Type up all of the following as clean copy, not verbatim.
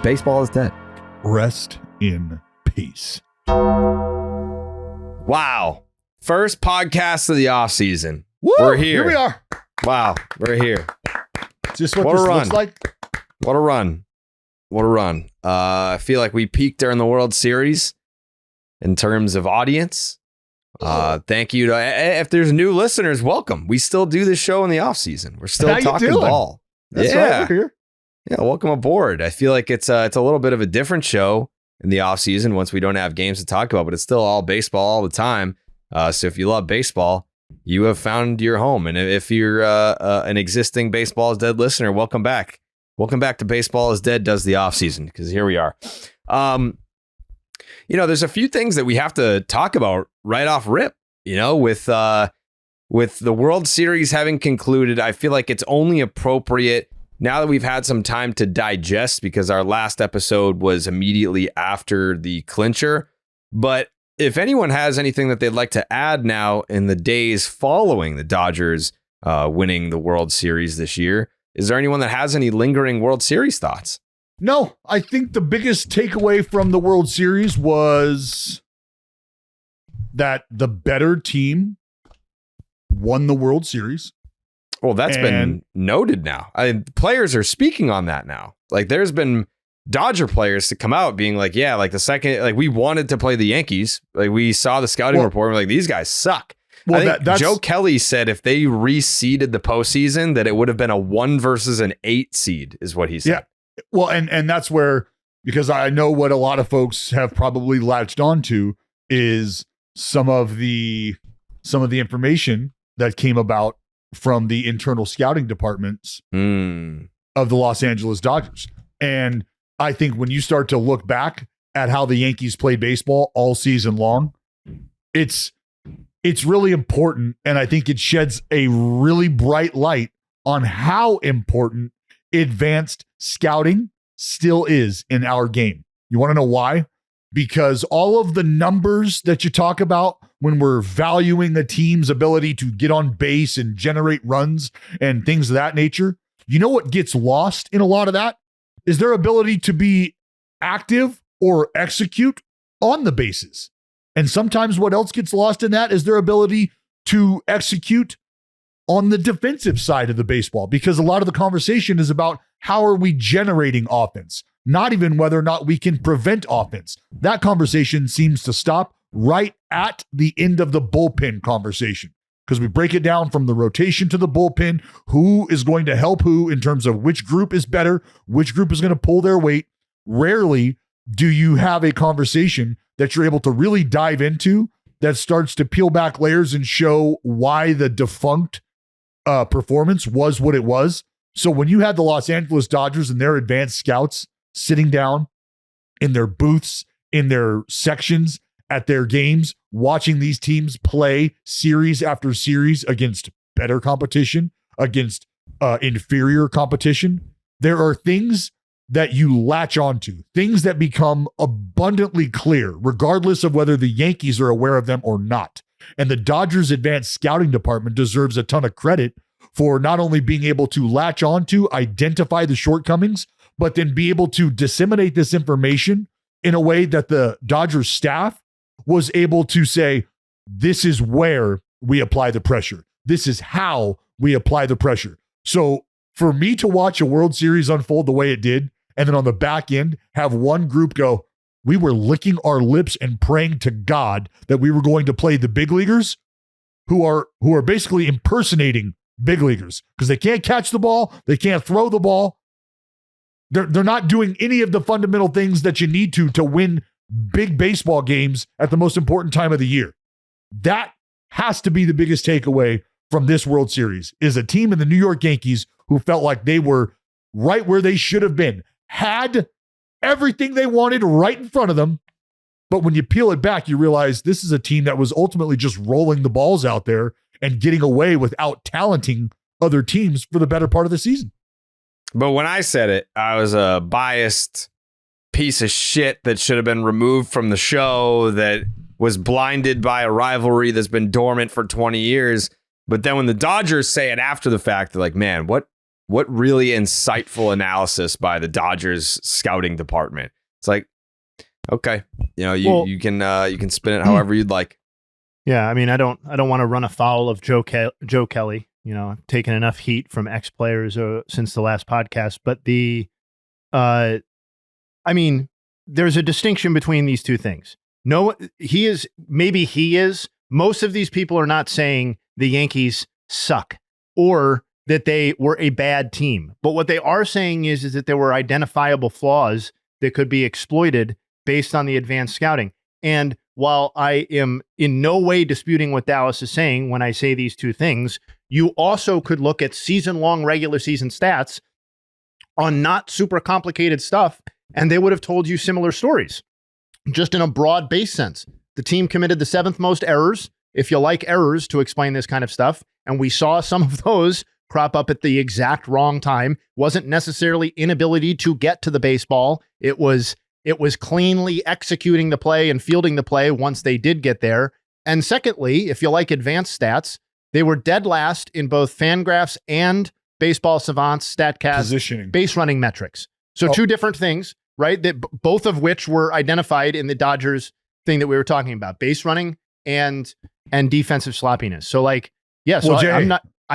Baseball is dead. Rest in peace. Wow. First podcast of the offseason. Woo! We're here. Here we are. Wow. We're here. Just what What a this run. looks like. What a run. What a run. I feel like we peaked during the World Series in terms of audience. Thank you to, if there's new listeners, welcome. We still do this show in the offseason. We're still How talking you doing? ball. That's yeah. right. We're here. Yeah, welcome aboard. I feel like it's a little bit of a different show in the offseason once we don't have games to talk about, but it's still all baseball all the time. So if you love baseball, you have found your home. And if you're an existing Baseball is Dead listener, welcome back. Welcome back to Baseball is Dead does the offseason, because here we are. There's a few things that we have to talk about right off rip. With the World Series having concluded, I feel like it's only appropriate now that we've had some time to digest, because our last episode was immediately after the clincher. But if anyone has anything that they'd like to add now in the days following the Dodgers winning the World Series this year, is there anyone that has any lingering World Series thoughts? No, I think the biggest takeaway from the World Series was that the better team won the World Series. Well, that's been noted now. Players are speaking on that now. Like, there's been Dodger players to come out being like, yeah, like the second, like we wanted to play the Yankees. Like we saw the scouting report. And we're like, these guys suck. Well, I think Joe Kelly said if they reseeded the postseason, that it would have been a 1 versus an 8 seed is what he said. Yeah. Well, and that's where, because I know what a lot of folks have probably latched onto is some of the information that came about from the internal scouting departments of the Los Angeles Dodgers. And I think when you start to look back at how the Yankees played baseball all season long, it's really important. And I think it sheds a really bright light on how important advanced scouting still is in our game. You want to know why? Because all of the numbers that you talk about when we're valuing a team's ability to get on base and generate runs and things of that nature, you know what gets lost in a lot of that is their ability to be active or execute on the bases. And sometimes what else gets lost in that is their ability to execute on the defensive side of the baseball, because a lot of the conversation is about how are we generating offense, not even whether or not we can prevent offense. That conversation seems to stop right at the end of the bullpen conversation, because we break it down from the rotation to the bullpen, who is going to help who in terms of which group is better, which group is going to pull their weight. Rarely do you have a conversation that you're able to really dive into that starts to peel back layers and show why the defunct performance was what it was. So when you had the Los Angeles Dodgers and their advanced scouts sitting down in their booths, in their sections, at their games, watching these teams play series after series against better competition, against inferior competition, there are things that you latch onto, things that become abundantly clear, regardless of whether the Yankees are aware of them or not. And the Dodgers advanced scouting department deserves a ton of credit for not only being able to latch onto, identify the shortcomings, but then be able to disseminate this information in a way that the Dodgers staff was able to say, this is where we apply the pressure. This is how we apply the pressure. So for me to watch a World Series unfold the way it did, and then on the back end, have one group go, we were licking our lips and praying to God that we were going to play the big leaguers who are basically impersonating big leaguers because they can't catch the ball. They can't throw the ball. They're not doing any of the fundamental things that you need to win big baseball games at the most important time of the year. That has to be the biggest takeaway from this World Series, is a team in the New York Yankees who felt like they were right where they should have been, had everything they wanted right in front of them. But when you peel it back, you realize this is a team that was ultimately just rolling the balls out there and getting away without talenting other teams for the better part of the season. But when I said it, I was a biased piece of shit that should have been removed from the show, that was blinded by a rivalry that's been dormant for 20 years. But then when the Dodgers say it after the fact, they're like, man, what really insightful analysis by the Dodgers scouting department. It's like, okay, you can spin it however you'd like. Yeah, I mean, I don't want to run afoul of Joe Kelly. Taking enough heat from ex-players since the last podcast, but I mean, there's a distinction between these two things. No, maybe he is. Most of these people are not saying the Yankees suck or that they were a bad team. But what they are saying is that there were identifiable flaws that could be exploited based on the advanced scouting. And while I am in no way disputing what Dallas is saying when I say these two things, you also could look at season-long regular season stats on not super complicated stuff, and they would have told you similar stories, just in a broad base sense. The team committed the 7th most errors, if you like errors to explain this kind of stuff, and we saw some of those crop up at the exact wrong time. Wasn't necessarily inability to get to the baseball. It was cleanly executing the play and fielding the play once they did get there. And secondly, if you like advanced stats, they were dead last in both Fangraphs and Baseball Savant's StatCast positioning base running metrics. So two different things, right? That both of which were identified in the Dodgers thing that we were talking about, base running and defensive sloppiness. So I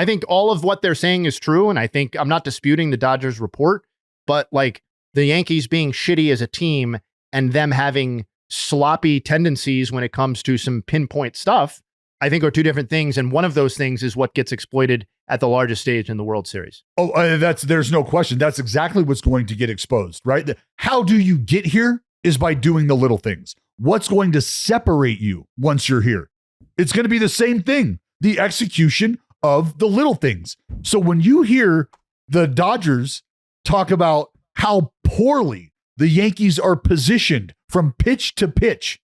think all of what they're saying is true. And I think I'm not disputing the Dodgers report, but like the Yankees being shitty as a team and them having sloppy tendencies when it comes to some pinpoint stuff, I think are two different things. And one of those things is what gets exploited at the largest stage in the World Series. There's no question. That's exactly what's going to get exposed, right? How do you get here is by doing the little things. What's going to separate you once you're here? It's going to be the same thing, the execution of the little things. So when you hear the Dodgers talk about how poorly the Yankees are positioned from pitch to pitch,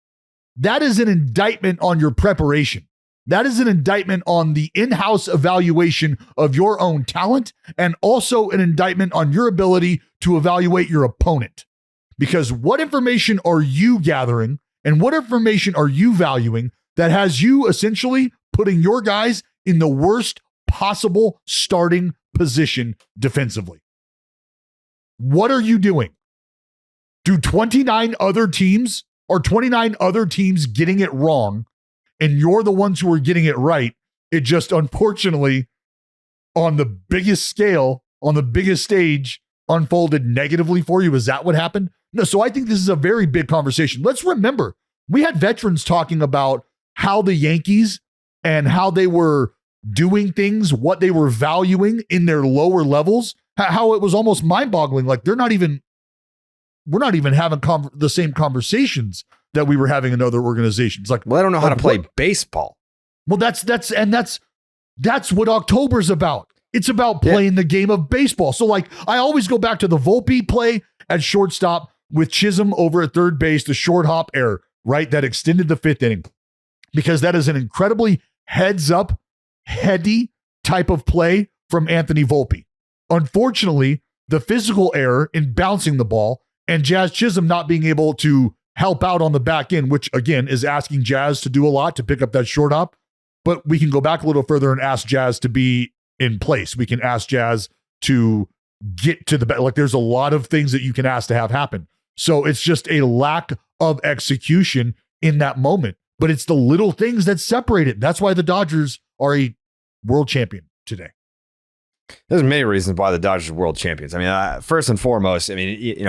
that is an indictment on your preparation. That is an indictment on the in-house evaluation of your own talent and also an indictment on your ability to evaluate your opponent. Because what information are you gathering and what information are you valuing that has you essentially putting your guys in the worst possible starting position defensively? What are you doing? Do 29 other teams getting it wrong and you're the ones who are getting it right? It just unfortunately on the biggest scale, on the biggest stage, unfolded negatively for you. Is that what happened? No. So I think this is a very big conversation. Let's remember, we had veterans talking about how the Yankees and how they were doing things, what they were valuing in their lower levels, how it was almost mind-boggling. Like we're not even having the same conversations that we were having in other organizations. Like, well, I don't know how to play baseball. Well, that's what October's about. It's about playing the game of baseball. So like, I always go back to the Volpe play at shortstop with Chisholm over at third base, the short hop error, right? That extended the 5th inning, because that is an incredibly heads up, heady type of play from Anthony Volpe. Unfortunately, the physical error in bouncing the ball and Jazz Chisholm not being able to help out on the back end, which again is asking Jazz to do a lot to pick up that short hop. But we can go back a little further and ask Jazz to be in place. We can ask Jazz to get to the back. Like there's a lot of things that you can ask to have happen. So it's just a lack of execution in that moment. But it's the little things that separate it. That's why the Dodgers are a world champion today. There's many reasons why the Dodgers are world champions. I mean, first and foremost, I mean,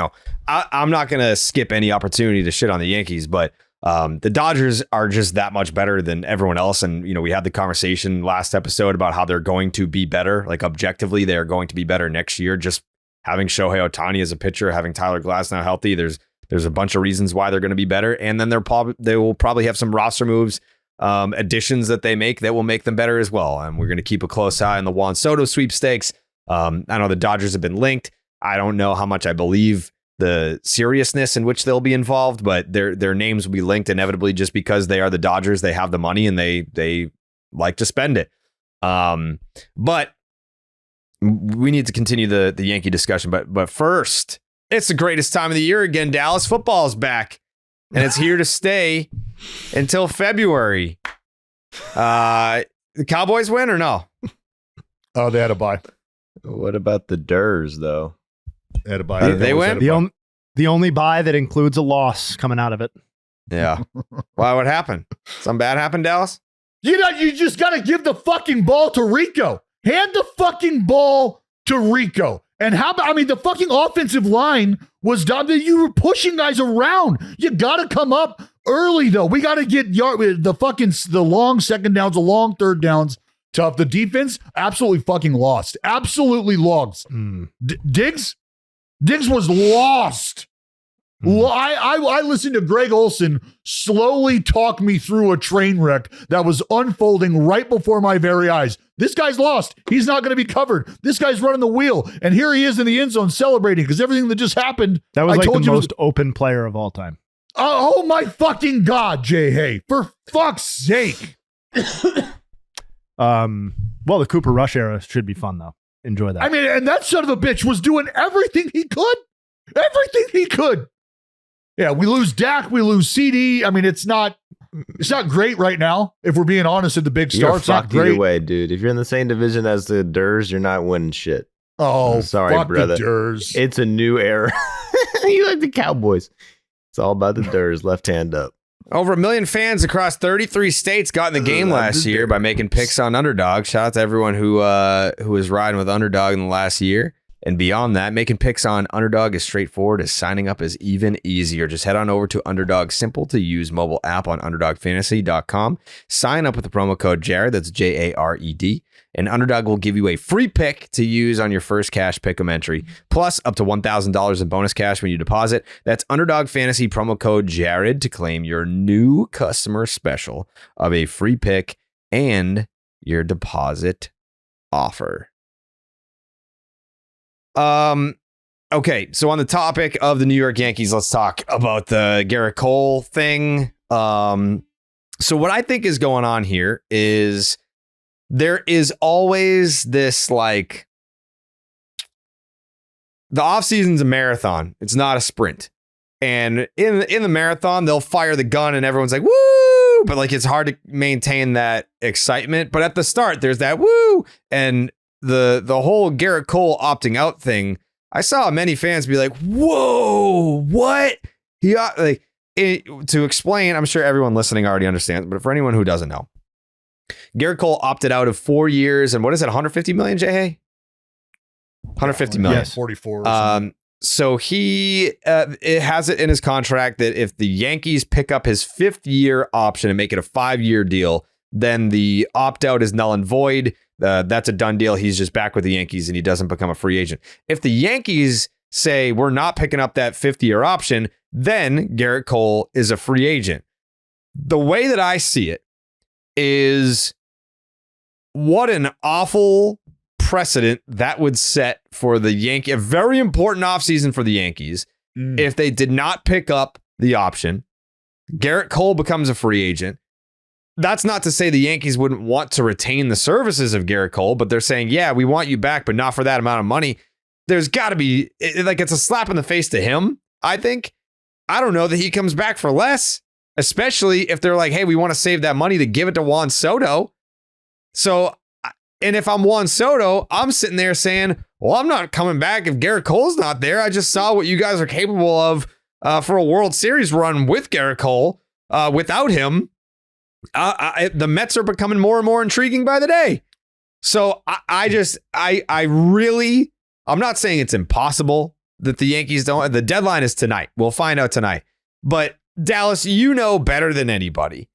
I'm not going to skip any opportunity to shit on the Yankees, but the Dodgers are just that much better than everyone else. And, we had the conversation last episode about how they're going to be better. Like objectively, they're going to be better next year. Just having Shohei Ohtani as a pitcher, having Tyler Glass now healthy, there's a bunch of reasons why they're going to be better. And then they will probably have some roster moves, additions that they make that will make them better as well. And we're going to keep a close eye on the Juan Soto sweepstakes. I know the Dodgers have been linked. I don't know how much I believe the seriousness in which they'll be involved, but their names will be linked inevitably just because they are the Dodgers. They have the money and they like to spend it. But we need to continue the Yankee discussion. But first, it's the greatest time of the year again. Dallas football is back, and it's here to stay until February. The Cowboys win or no? Oh, they had a bye. What about the Durs, though? Had a bye. They win? The only buy that includes a loss coming out of it. Yeah. Why? What happened? Something bad happened, Dallas? You just got to give the fucking ball to Rico. Hand the fucking ball to Rico. And how about, the fucking offensive line was done. You were pushing guys around. You got to come up early, though. We got to get the long second downs, the long third downs tough. The defense absolutely fucking lost. Absolutely lost. Diggs was lost. I listened to Greg Olson slowly talk me through a train wreck that was unfolding right before my very eyes. This guy's lost. He's not going to be covered. This guy's running the wheel. And here he is in the end zone celebrating because everything that just happened. That was the most open player of all time. Oh my fucking God, Jayhay. For fuck's sake. Well, the Cooper Rush era should be fun, though. Enjoy that. And that son of a bitch was doing everything he could. Everything he could. Yeah, we lose Dak, we lose CD. It's not great right now, if we're being honest at the big start. You're It's not fucked great. either way, dude. If you're in the same division as the Durs, you're not winning shit. Oh, I'm sorry, fuck brother. the Durs. It's a new era. You like the Cowboys. It's all about the Durs, left hand up. Over 1 million fans across 33 states got in the game last year by making picks on Underdog. Shout out to everyone who was riding with Underdog in the last year. And beyond that, making picks on Underdog is straightforward as signing up is even easier. Just head on over to Underdog's simple-to-use mobile app on UnderdogFantasy.com. Sign up with the promo code Jared, that's Jared, and Underdog will give you a free pick to use on your first cash pick'em entry, plus up to $1,000 in bonus cash when you deposit. That's Underdog Fantasy promo code Jared to claim your new customer special of a free pick and your deposit offer. Okay, so on the topic of the New York Yankees, let's talk about the Gerrit Cole thing. So what I think is going on here is there is always this, like, the offseason's a marathon. It's not a sprint. And in the marathon, they'll fire the gun and everyone's like, woo! But like, it's hard to maintain that excitement. But at the start, there's that woo! And the whole Gerrit Cole opting out thing, I saw many fans be like, whoa, what? To explain, I'm sure everyone listening already understands, but for anyone who doesn't know, Gerrit Cole opted out of 4 years and what is it, 150 million, Jayhay? 150 million. Yes. 44. So he it has it in his contract that if the Yankees pick up his 5th year option and make it a 5-year deal, then the opt-out is null and void. That's a done deal. He's just back with the Yankees and he doesn't become a free agent. If the Yankees say we're not picking up that 5th year option, then Gerrit Cole is a free agent. The way that I see it is what an awful precedent that would set for the Yankee, a very important offseason for the Yankees. If they did not pick up the option, Gerrit Cole becomes a free agent. That's not to say the Yankees wouldn't want to retain the services of Gerrit Cole, but they're saying, yeah, we want you back, but not for that amount of money. There's got to be, it's a slap in the face to him, I think. I don't know that he comes back for less, especially if they're like, hey, we want to save that money to give it to Juan Soto. So, and if I'm Juan Soto, I'm sitting there saying, well, I'm not coming back if Gerrit Cole's not there. I just saw what you guys are capable of for a World Series run with Gerrit Cole. Without him, the Mets are becoming more and more intriguing by the day. So I'm not saying it's impossible that the Yankees don't. The deadline is tonight. We'll find out tonight. But Dallas, you know better than anybody.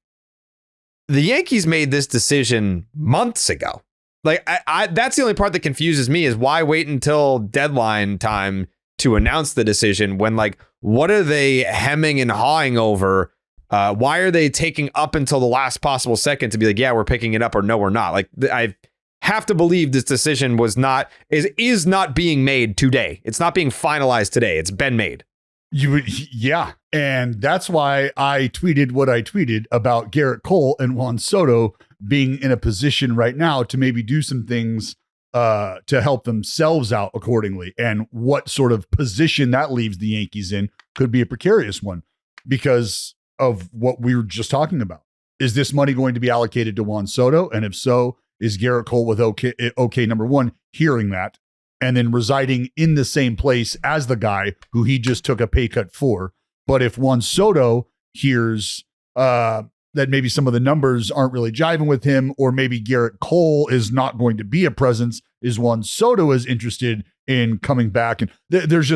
The Yankees made this decision months ago. Like that's the only part that confuses me is why wait until deadline time to announce the decision when, like, what are they hemming and hawing over? Why are they taking up until the last possible second to be like, yeah, we're picking it up, or no, we're not? Like, I have to believe this decision is not being made today. It's not being finalized today. It's been made. Yeah. And that's why I tweeted what I tweeted about Gerrit Cole and Juan Soto being in a position right now to maybe do some things to help themselves out accordingly. And what sort of position that leaves the Yankees in could be a precarious one because of what we were just talking about. Is this money going to be allocated to Juan Soto? And if so, is Gerrit Cole with okay, number one, hearing that? and then residing in the same place as the guy who he just took a pay cut for. But if Juan Soto hears that maybe some of the numbers aren't really jiving with him, or maybe Gerrit Cole is not going to be a presence, is Juan Soto is interested in coming back. And there's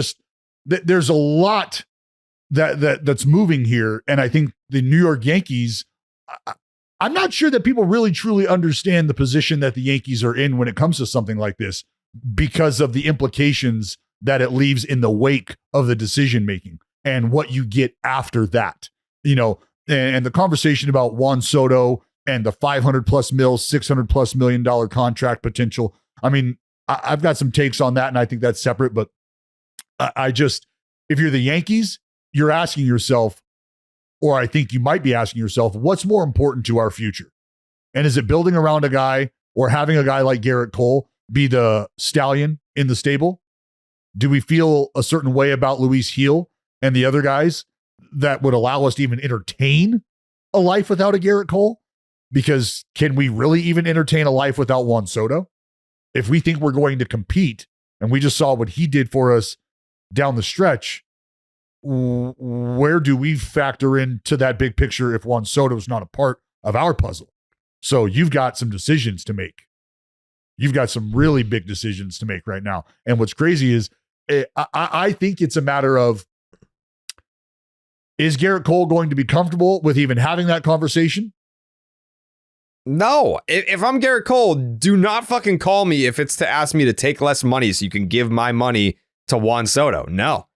a lot that's moving here. And I think the New York Yankees, I'm not sure that people really truly understand the position that the Yankees are in when it comes to something like this, because of the implications that it leaves in the wake of the decision making and what you get after that, and the conversation about Juan Soto and the 500 plus mil, $600+ million contract potential. I mean, I've got some takes on that, and I think that's separate, but if you're the Yankees, you're asking yourself, or I think you might be asking yourself, what's more important to our future? And is it building around a guy or having a guy like Gerrit Cole be the stallion in the stable? Do we feel a certain way about Luis Gil and the other guys that would allow us to even entertain a life without a Gerrit Cole? Because can we really even entertain a life without Juan Soto? If we think we're going to compete, and we just saw what he did for us down the stretch, where do we factor into that big picture if Juan Soto is not a part of our puzzle? So you've got some decisions to make. You've got some really big decisions to make right now. And what's crazy is I think it's a matter of, is Gerrit Cole going to be comfortable with even having that conversation? No. If I'm Gerrit Cole, do not fucking call me if it's to ask me to take less money so you can give my money to Juan Soto. No.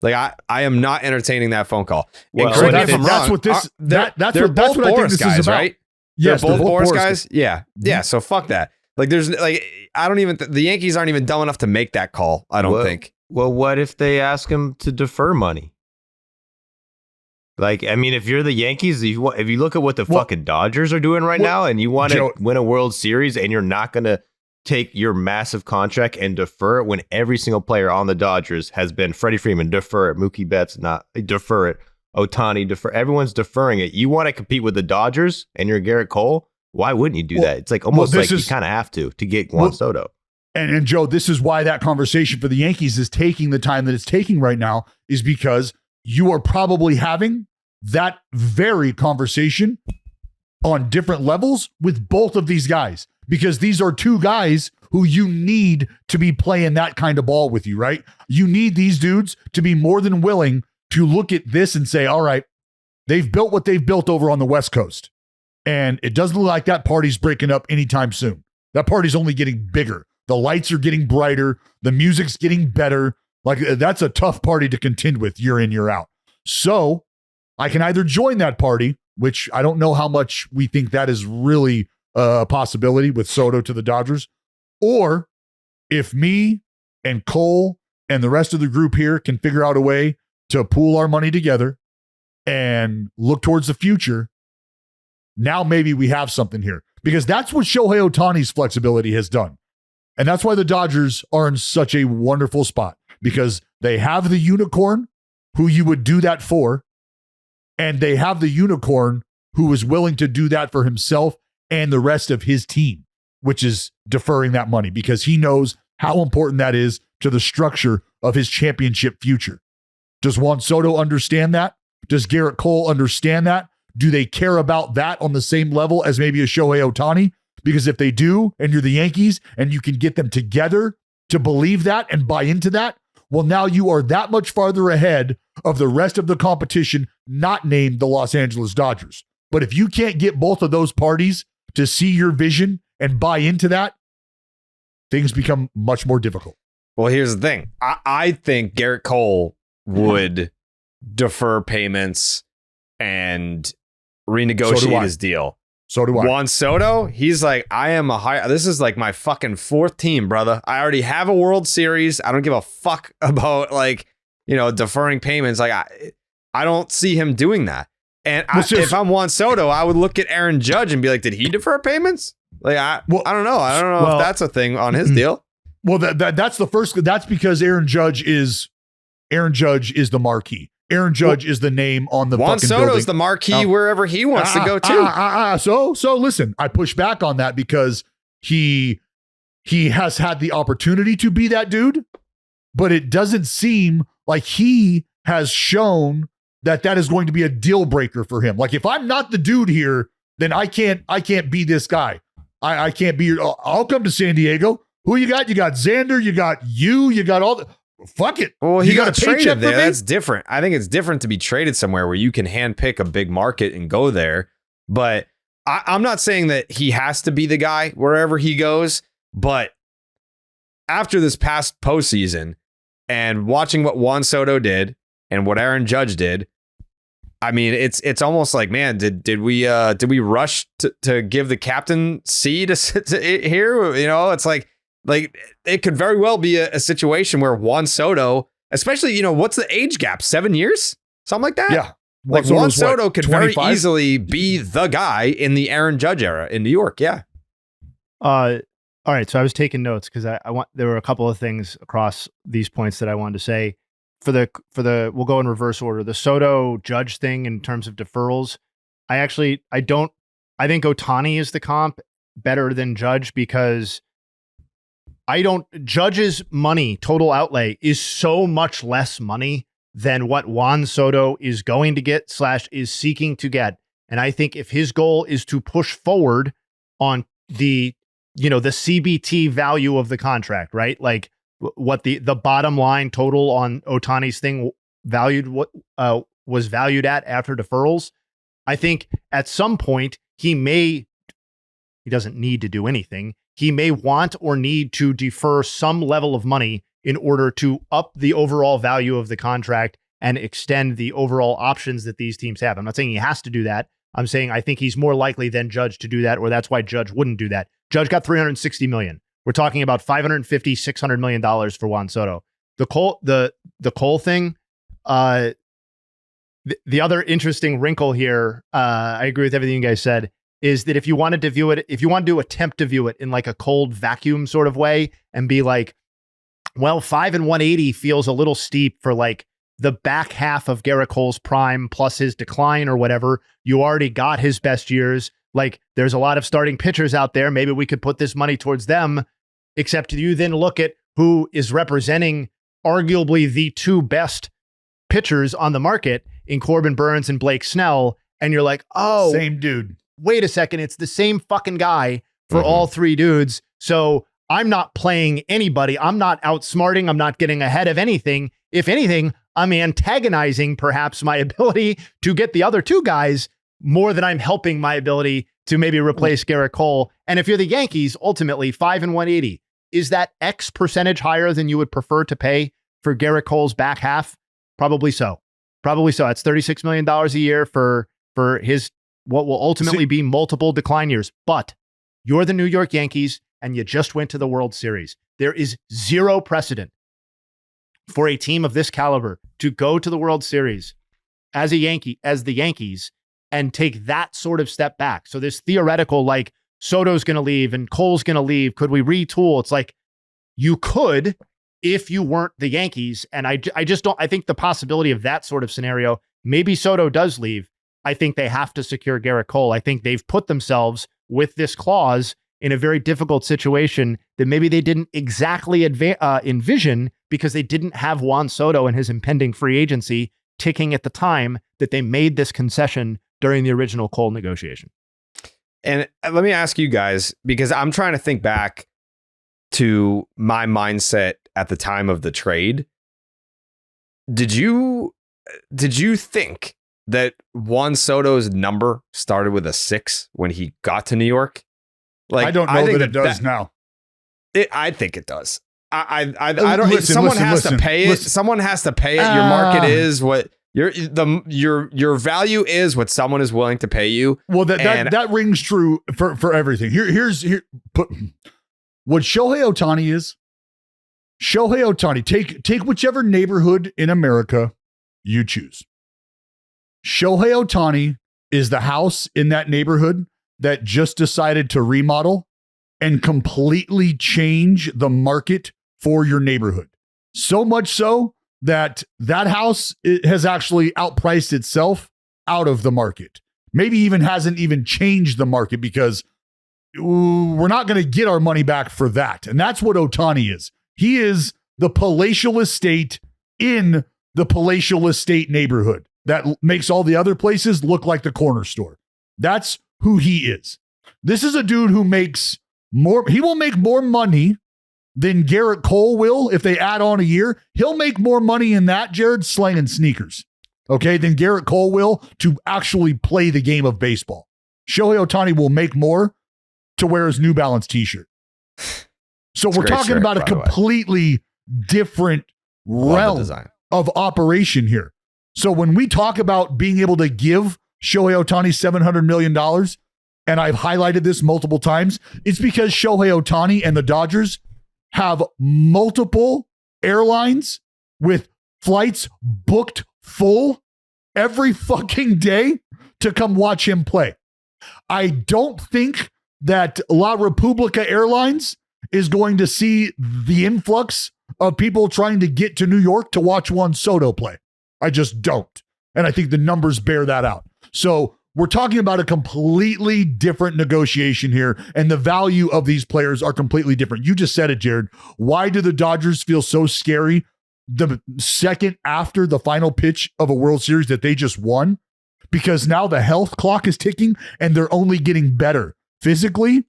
Like I am not entertaining that phone call. Well, and so correct me if I'm that's wrong. what this They're both what I think Boris this guys, is about. right? Yes, they're both Boris guys. guys. Yeah. Mm-hmm. Yeah. So fuck that. Like there's like, I don't even, the Yankees aren't even dumb enough to make that call. I don't think. Well, what if they ask him to defer money? Like, I mean, if you're the Yankees, if you look at what the fucking Dodgers are doing right now, and you want to win a World Series, and you're not going to take your massive contract and defer it when every single player on the Dodgers has been Freddie Freeman, defer it, Mookie Betts, not defer it, Ohtani, defer, everyone's deferring it. You want to compete with the Dodgers and you're Gerrit Cole? Why wouldn't you do that? It's like almost like you kind of have to get Juan Soto. And Joe, this is why that conversation for the Yankees is taking the time that it's taking right now, is because you are probably having that very conversation on different levels with both of these guys, because these are two guys who you need to be playing that kind of ball with you, right? You need these dudes to be more than willing to look at this and say, all right, they've built what they've built over on the West Coast, and it doesn't look like that party's breaking up anytime soon. That party's only getting bigger. The lights are getting brighter. The music's getting better. Like, that's a tough party to contend with year in, year out. So I can either join that party, which I don't know how much we think that is really a possibility with Soto to the Dodgers, or if me and Cole and the rest of the group here can figure out a way to pool our money together and look towards the future, now maybe we have something here. Because that's what Shohei Ohtani's flexibility has done. And that's why the Dodgers are in such a wonderful spot, because they have the unicorn who you would do that for, and they have the unicorn who is willing to do that for himself and the rest of his team, which is deferring that money, because he knows how important that is to the structure of his championship future. Does Juan Soto understand that? Does Gerrit Cole understand that? Do they care about that on the same level as maybe a Shohei Ohtani? Because if they do, and you're the Yankees, and you can get them together to believe that and buy into that, well, now you are that much farther ahead of the rest of the competition, not named the Los Angeles Dodgers. But if you can't get both of those parties to see your vision and buy into that, things become much more difficult. Well, here's the thing. I think Gerrit Cole would defer payments and renegotiate his deal. So do I. Juan Soto, he's like, this is like my fucking fourth team, brother. I already have a World Series. I don't give a fuck about deferring payments. Like I don't see him doing that. And if I'm Juan Soto, I would look at Aaron Judge and be like, did he defer payments? Like, I don't know. I don't know if that's a thing on his deal. Well, that's the first. That's because Aaron Judge is the marquee. Aaron Judge is the name on the Juan fucking Soto building. is the marquee wherever he wants to go to. So listen, I push back on that because he he has had the opportunity to be that dude, but it doesn't seem like he has shown that is going to be a deal breaker for him. Like, if I'm not the dude here, then I can't be this guy. I can't be I'll come to San Diego. Who you got? You got Xander, you got all the fuck it. Well, he got a traded there. That's different. I think it's different to be traded somewhere where you can handpick a big market and go there. But I'm not saying that he has to be the guy wherever he goes. But after this past postseason and watching what Juan Soto did and what Aaron Judge did, I mean, it's almost like, man, did we rush to give the captaincy to here? You know, it's like it could very well be a situation where Juan Soto, especially, what's the age gap? 7 years? Something like that? Yeah. Like Juan Soto could 25? Very easily be the guy in the Aaron Judge era in New York. Yeah. All right. So I was taking notes because there were a couple of things across these points that I wanted to say. For the we'll go in reverse order. The Soto Judge thing in terms of deferrals, I think Ohtani is the comp better than Judge because Judge's money total outlay is so much less money than what Juan Soto is going to get / is seeking to get. And I think if his goal is to push forward on the CBT value of the contract, right? Like what the bottom line total on Ohtani's thing was valued at after deferrals. I think at some point he doesn't need to do anything. He may want or need to defer some level of money in order to up the overall value of the contract and extend the overall options that these teams have. I'm not saying he has to do that. I'm saying I think he's more likely than Judge to do that, or that's why Judge wouldn't do that. Judge got $360 million. We're talking about $550, $600 million for Juan Soto. The Cole thing, the other interesting wrinkle here, I agree with everything you guys said, is that if you wanted to attempt to view it in like a cold vacuum sort of way and be like, well, 5 and 180 feels a little steep for like the back half of Gerrit Cole's prime plus his decline or whatever. You already got his best years. Like, there's a lot of starting pitchers out there. Maybe we could put this money towards them, except you then look at who is representing arguably the two best pitchers on the market in Corbin Burnes and Blake Snell. And you're like, oh, same dude. Wait a second. It's the same fucking guy for all three dudes. So I'm not playing anybody. I'm not outsmarting. I'm not getting ahead of anything. If anything, I'm antagonizing perhaps my ability to get the other two guys more than I'm helping my ability to maybe replace Gerrit Cole. And if you're the Yankees, ultimately 5 and 180, is that X percentage higher than you would prefer to pay for Gerrit Cole's back half? Probably so. It's $36 million a year for his, what will ultimately be multiple decline years. But you're the New York Yankees and you just went to the World Series. There is zero precedent for a team of this caliber to go to the World Series as the Yankees and take that sort of step back. So this theoretical, like, Soto's going to leave and Cole's going to leave. Could we retool? It's like, you could if you weren't the Yankees. And I just don't, I think the possibility of that sort of scenario, maybe Soto does leave. I think they have to secure Gerrit Cole. I think they've put themselves with this clause in a very difficult situation that maybe they didn't exactly envision because they didn't have Juan Soto and his impending free agency ticking at the time that they made this concession during the original Cole negotiation. And let me ask you guys, because I'm trying to think back to my mindset at the time of the trade. Did you think that Juan Soto's number started with a 6 when he got to New York? Like, I don't know that it does now. I think it does. I don't. Listen, someone has to pay it. Someone has to pay it. Your market is what your value is what someone is willing to pay you. Well, that rings true for everything. Here's what Shohei Ohtani is. Shohei Ohtani. Take whichever neighborhood in America you choose. Shohei Ohtani is the house in that neighborhood that just decided to remodel and completely change the market for your neighborhood. So much so that house has actually outpriced itself out of the market. Maybe even hasn't even changed the market because we're not going to get our money back for that. And that's what Ohtani is. He is the palatial estate in the palatial estate neighborhood that makes all the other places look like the corner store. That's who he is. This is a dude who makes more. He will make more money than Gerrit Cole will if they add on a year. He'll make more money in that, Jared, slanging sneakers, okay, than Gerrit Cole will to actually play the game of baseball. Shohei Ohtani will make more to wear his New Balance t-shirt. So we're talking about a completely different realm of operation here. So when we talk about being able to give Shohei Ohtani $700 million, and I've highlighted this multiple times, it's because Shohei Ohtani and the Dodgers have multiple airlines with flights booked full every fucking day to come watch him play. I don't think that La Repubblica Airlines is going to see the influx of people trying to get to New York to watch Juan Soto play. I just don't. And I think the numbers bear that out. So we're talking about a completely different negotiation here, and the value of these players are completely different. You just said it, Jared. Why do the Dodgers feel so scary the second after the final pitch of a World Series that they just won? Because now the health clock is ticking, and they're only getting better physically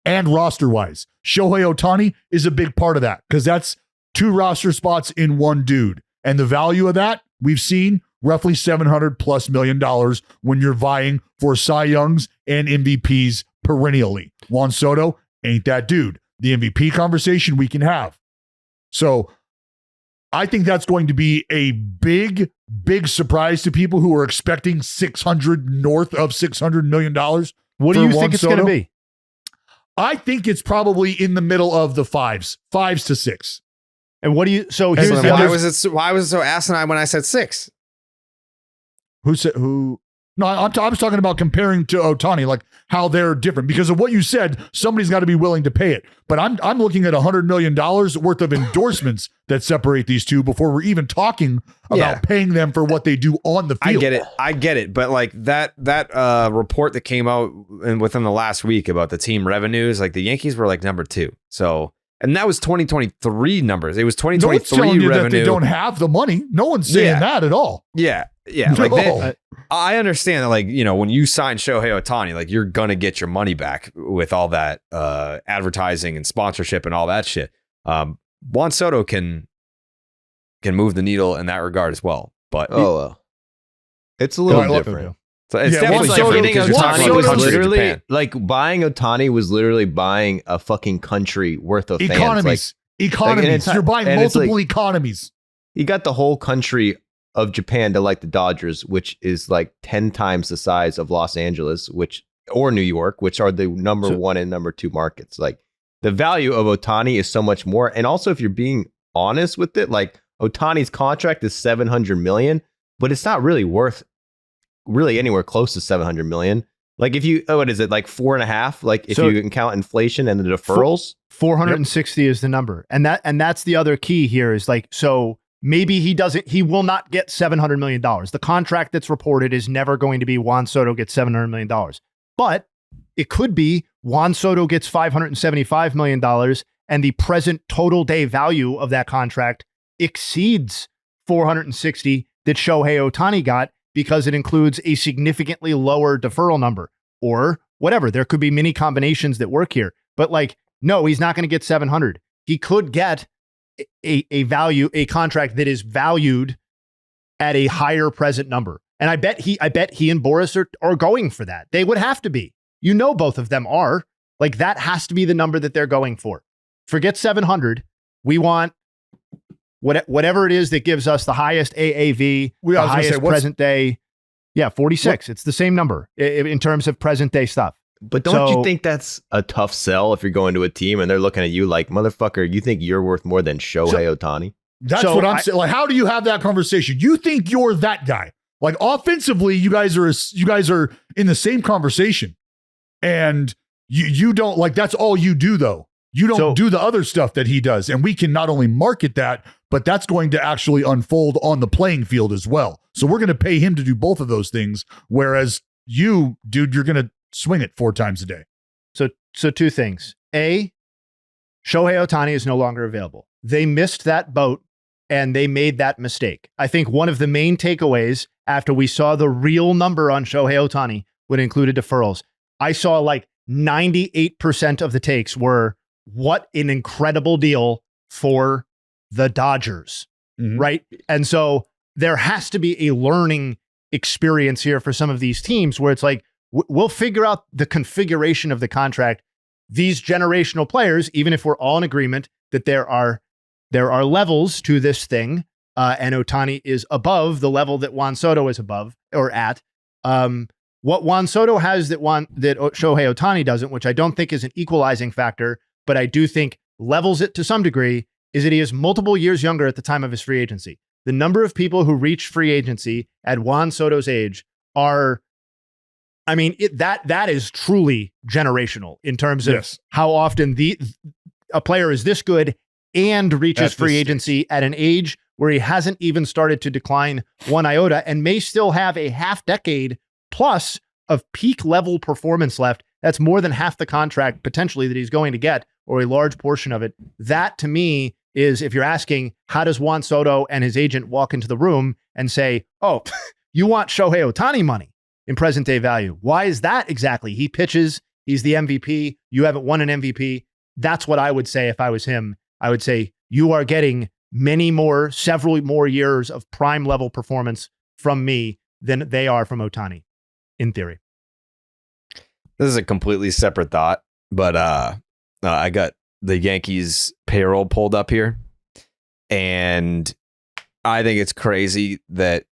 and roster-wise. Shohei Ohtani is a big part of that because that's 2 roster spots in one dude. And the value of that, we've seen roughly $700+ million when you're vying for Cy Youngs and MVPs perennially. Juan Soto ain't that dude. The MVP conversation we can have. So I think that's going to be a big, big surprise to people who are expecting north of $600 million. What do you think it's going to be? I think it's probably in the middle of the fives to 6. And what do you? So here's why was it so asinine when I said 6? Who said who? No, I was talking about comparing to Ohtani, like how they're different because of what you said. Somebody's got to be willing to pay it. But I'm looking at $100 million worth of endorsements that separate these two before we're even talking about paying them for what they do on the field. I get it. But like that report that came out within the last week about the team revenues, like the Yankees were like number 2. So. And that was 2023 numbers. It was 2023 no one's telling you revenue. That they don't have the money. No one's saying that at all. Yeah. Like I understand that, like, you know, when you sign Shohei Ohtani, like you're gonna get your money back with all that advertising and sponsorship and all that shit. Juan Soto can move the needle in that regard as well. But it's a little different. So it's definitely different because you're talking about country literally Japan. Like buying Ohtani was literally buying a fucking country worth of economies. Economies. You're buying multiple economies. You got the whole country of Japan to like the Dodgers, which is like 10 times the size of Los Angeles, or New York, which are the number 1 and number 2 markets. Like the value of Ohtani is so much more. And also, if you're being honest with it, like Ohtani's contract is $700 million, but it's not really worth really anywhere close to $700 million. Like if you, what is it, like 4.5? Like if you can count inflation and the deferrals, 460 is the number, and that's the other key here is like, so maybe he will not get $700 million. The contract that's reported is never going to be Juan Soto gets $700 million, but it could be Juan Soto gets $575 million, and the present total day value of that contract exceeds 460 that Shohei Ohtani got, because it includes a significantly lower deferral number or whatever. There could be many combinations that work here, but like, no, he's not going to get 700. He could get a contract that is valued at a higher present number. And I bet he and Boris are going for that. They would have to be, both of them are. Like that has to be the number that they're going for. Forget 700. We want whatever it is that gives us the highest AAV, the highest present day. Yeah, 46. It's the same number in terms of present day stuff. But don't you think that's a tough sell if you're going to a team and they're looking at you like, motherfucker, you think you're worth more than Shohei Ohtani? That's what I'm saying. Like, how do you have that conversation? You think you're that guy? Like offensively, you guys are in the same conversation, and you don't like. That's all you do, though. You don't do the other stuff that he does, and we can not only market that, but that's going to actually unfold on the playing field as well. So we're going to pay him to do both of those things, whereas you, dude, you're going to swing it 4 times a day. So two things. A, Shohei Ohtani is no longer available. They missed that boat and they made that mistake. I think one of the main takeaways after we saw the real number on Shohei Ohtani would include deferrals. I saw like 98% of the takes were, what an incredible deal for the Dodgers, right? And so there has to be a learning experience here for some of these teams where it's like, we'll figure out the configuration of the contract. These generational players, even if we're all in agreement that there are levels to this thing, and Ohtani is above the level that Juan Soto is above or at. What Juan Soto has that Shohei Ohtani doesn't, which I don't think is an equalizing factor, but I do think levels it to some degree, is that he is multiple years younger at the time of his free agency. The number of people who reach free agency at Juan Soto's age are, I mean, that is truly generational in terms of how often a player is this good and reaches free agency at an age where he hasn't even started to decline one iota and may still have a half decade plus of peak level performance left. That's more than half the contract potentially that he's going to get, or a large portion of it. That to me is, if you're asking, how does Juan Soto and his agent walk into the room and say, oh, you want Shohei Ohtani money in present day value? Why is that exactly? He pitches, he's the MVP. You haven't won an MVP. That's what I would say if I was him. I would say you are getting several more years of prime level performance from me than they are from Ohtani, in theory. This is a completely separate thought, but I got the Yankees payroll pulled up here, and I think it's crazy that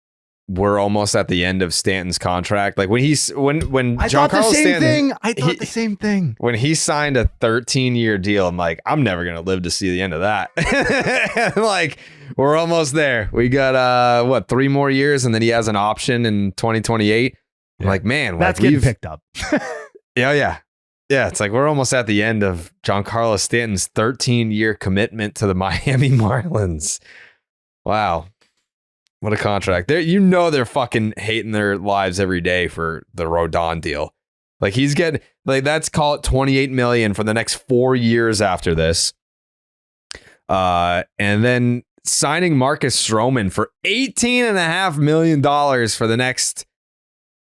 we're almost at the end of Stanton's contract. Like when Giancarlo Stanton, I thought the same thing. When he signed a 13-year deal, I'm like, I'm never gonna live to see the end of that. Like, we're almost there. We got 3 more years, and then he has an option in 2028. I'm like, man, that's like, getting picked up. Yeah. It's like we're almost at the end of Giancarlo Stanton's 13-year commitment to the Miami Marlins. Wow. What a contract. They're fucking hating their lives every day for the Rodon deal. Like, he's getting, like, that's, call it $28 million for the next 4 years after this. And then signing Marcus Stroman for $18.5 million for the next,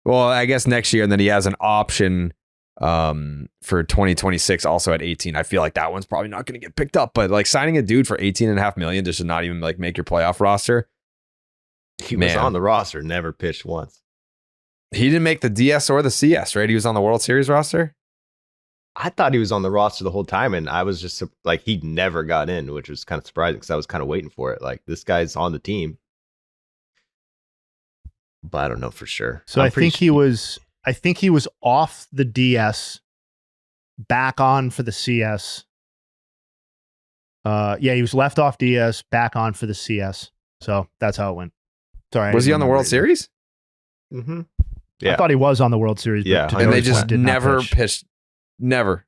well, I guess next year. And then he has an option for 2026 also at 18. I feel like that one's probably not going to get picked up, but like signing a dude for $18.5 million just to not even like make your playoff roster. He was on the roster, never pitched once. He didn't make the DS or the CS, right? He was on the World Series roster. I thought he was on the roster the whole time, and I was just like, he never got in, which was kind of surprising because I was kind of waiting for it. Like, this guy's on the team, but I don't know for sure. So I think he was off the DS, back on for the CS. He was left off DS, back on for the CS. So that's how it went. Sorry. Was he on the World Series? Mm-hmm. Yeah. I thought he was on the World Series. Yeah. And they just never pitched. Never.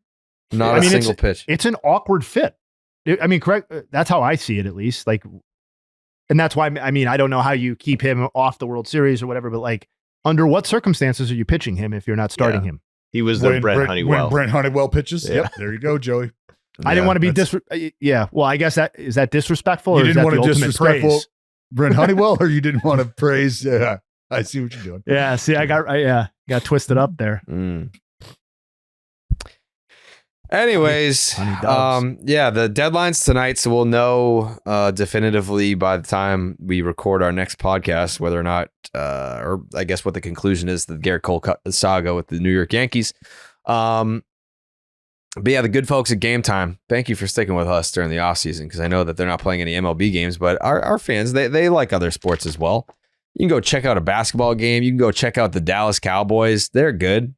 Not a single pitch. It's an awkward fit. I mean, correct. That's how I see it, at least. Like, and that's why, I mean, I don't know how you keep him off the World Series or whatever, but like, under what circumstances are you pitching him if you're not starting him? He was the Brent Honeywell. When Brent Honeywell pitches. Yeah. Yep. There you go, Joey. I didn't want to be well, I guess is that disrespectful, or you is didn't that want the to ultimate praise? Brent Honeywell, or you didn't want to praise? Yeah, I see what you're doing. Yeah, see, I got twisted up there. Anyways, the deadline's tonight, so we'll know definitively by the time we record our next podcast whether or not, or I guess what the conclusion is, the Gerrit Cole saga with the New York Yankees. But yeah, the good folks at Game Time, thank you for sticking with us during the offseason, because I know that they're not playing any MLB games, but our fans, they like other sports as well. You can go check out a basketball game. You can go check out the Dallas Cowboys. They're good.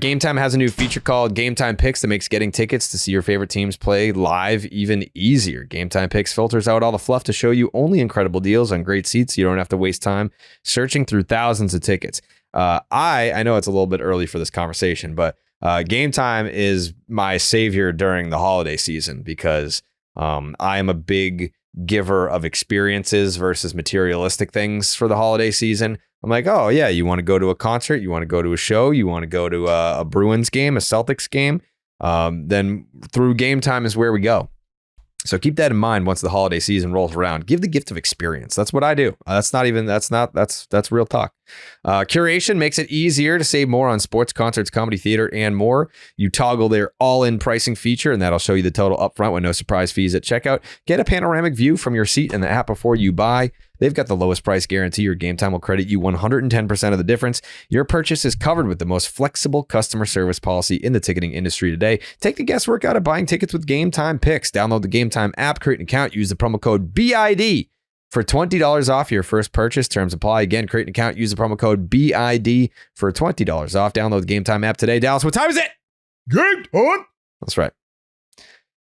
Game Time has a new feature called Game Time Picks that makes getting tickets to see your favorite teams play live even easier. Game Time Picks filters out all the fluff to show you only incredible deals on great seats, so you don't have to waste time searching through thousands of tickets. I know it's a little bit early for this conversation, but Game Time is my savior during the holiday season, because I am a big giver of experiences versus materialistic things for the holiday season. I'm like, oh yeah, you want to go to a concert, you want to go to a show, you want to go to a Bruins game, a Celtics game, then through Game Time is where we go. So keep that in mind once the holiday season rolls around. Give the gift of experience. That's what I do. That's real talk. Curation makes it easier to save more on sports, concerts, comedy, theater, and more. You toggle their all-in pricing feature, and that'll show you the total upfront with no surprise fees at checkout. Get a panoramic view from your seat in the app before you buy. They've got the lowest price guarantee. Your Game Time will credit you 110% of the difference. Your purchase is covered with the most flexible customer service policy in the ticketing industry today. Take the guesswork out of buying tickets with Game Time Picks. Download the Game Time app, create an account, use the promo code BID for $20 off your first purchase. Terms apply. Again, create an account, use the promo code BID for $20 off. Download the Game Time app today. Dallas, what time is it? Game time. That's right.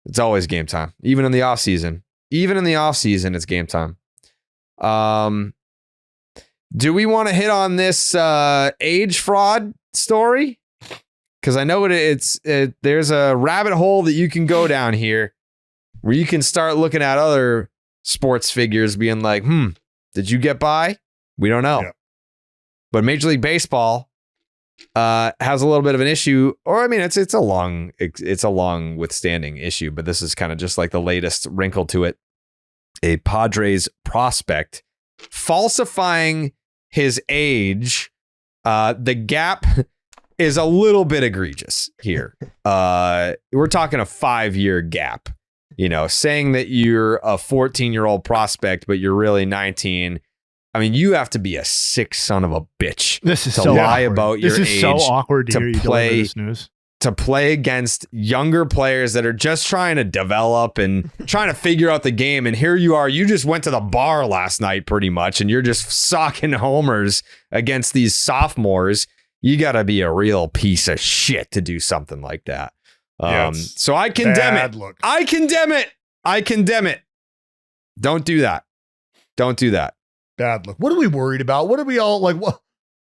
It's always game time. Even in the off season. It's game time. Do we want to hit on this age fraud story? Because I know there's a rabbit hole that you can go down here where you can start looking at other sports figures being like, did you get by? We don't know. Yeah. But Major League Baseball has a little bit of an issue, or I mean, it's a long withstanding issue, but this is kind of just like the latest wrinkle to it. A Padres prospect falsifying his age. The gap is a little bit egregious here. We're talking a 5-year gap, saying that you're a 14-year-old prospect, but you're really 19. I mean, you have to be a sick son of a bitch to lie about your age. This is so awkward to hear you deliver this news. To play against younger players that are just trying to develop and trying to figure out the game. And here you are, you just went to the bar last night pretty much, and you're just socking homers against these sophomores. You got to be a real piece of shit to do something like that. So I condemn it. Look. I condemn it. Don't do that. Bad look. What are we worried about? What are we all like?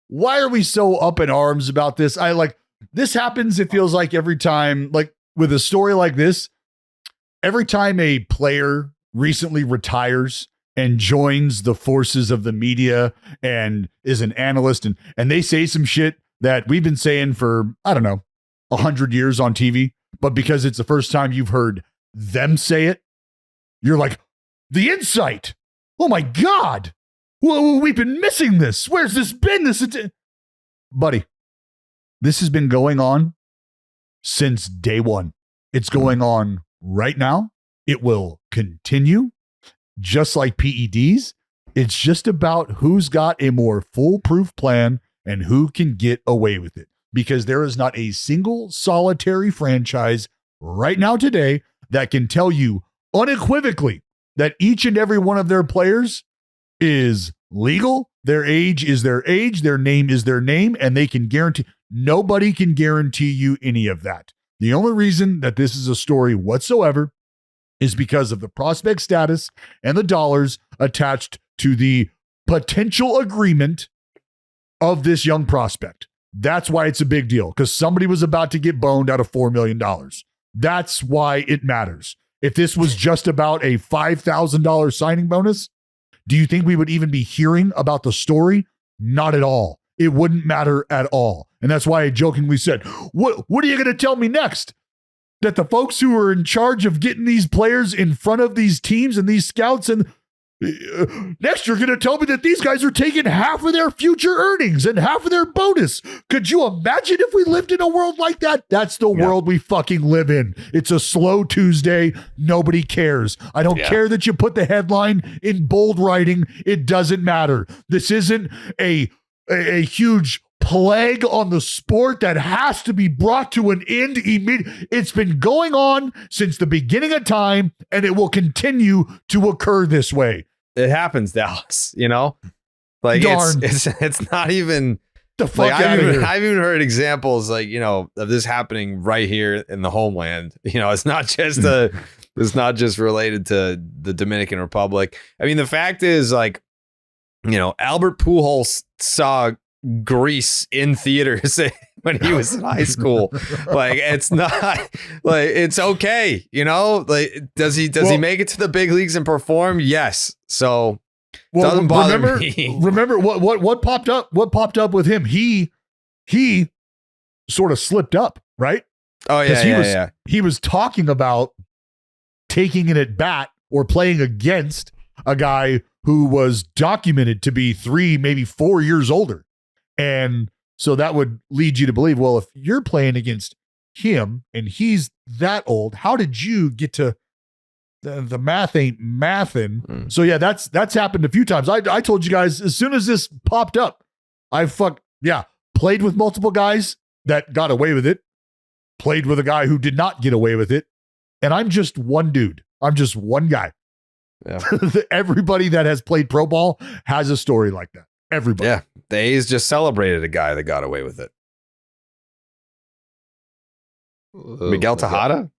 Why are we so up in arms about this? This happens, it feels like every time, like with a story like this, every time a player recently retires and joins the forces of the media and is an analyst and they say some shit that we've been saying for, 100 years on TV, but because it's the first time you've heard them say it, you're like, the insight. Oh my God. Whoa, we've been missing this. Where's this been? Buddy. This has been going on since day one. It's going on right now. It will continue, just like PEDs. It's just about who's got a more foolproof plan and who can get away with it. Because there is not a single solitary franchise right now today that can tell you unequivocally that each and every one of their players is legal. Their age is their age. Their name is their name. And they can guarantee. Nobody can guarantee you any of that. The only reason that this is a story whatsoever is because of the prospect status and the dollars attached to the potential agreement of this young prospect. That's why it's a big deal, because somebody was about to get boned out of $4 million. That's why it matters. If this was just about a $5,000 signing bonus, do you think we would even be hearing about the story? Not at all. It wouldn't matter at all. And that's why I jokingly said, what are you going to tell me next? That the folks who are in charge of getting these players in front of these teams and these scouts, and next you're going to tell me that these guys are taking half of their future earnings and half of their bonus. Could you imagine if we lived in a world like that? That's the world we fucking live in. It's a slow Tuesday. Nobody cares. I don't care that you put the headline in bold writing. It doesn't matter. This isn't a huge plague on the sport that has to be brought to an end immediately. It's been going on since the beginning of time, and it will continue to occur this way. It happens, Dallas, like it's not even the fuck out of here. I've even heard examples of this happening right here in the homeland. It's not just related to the Dominican Republic. I mean, the fact is, Albert Pujols saw Grease in theaters when he was in high school. Like, it's not like, it's okay. You know, like, does he make it to the big leagues and perform? Yes. So doesn't bother me. Remember what popped up? What popped up with him? He sort of slipped up, right? Oh yeah, He was talking about taking it at bat or playing against a guy who was documented to be 3, maybe 4 years older. And so that would lead you to believe, well, if you're playing against him and he's that old, how did you get to the math ain't mathin'? So yeah, that's happened a few times. I told you guys as soon as this popped up, played with multiple guys that got away with it, played with a guy who did not get away with it. And I'm just one dude. I'm just one guy. Yeah. Everybody that has played pro ball has a story like that. Everybody. Yeah. The A's just celebrated a guy that got away with it. Miguel Tejada?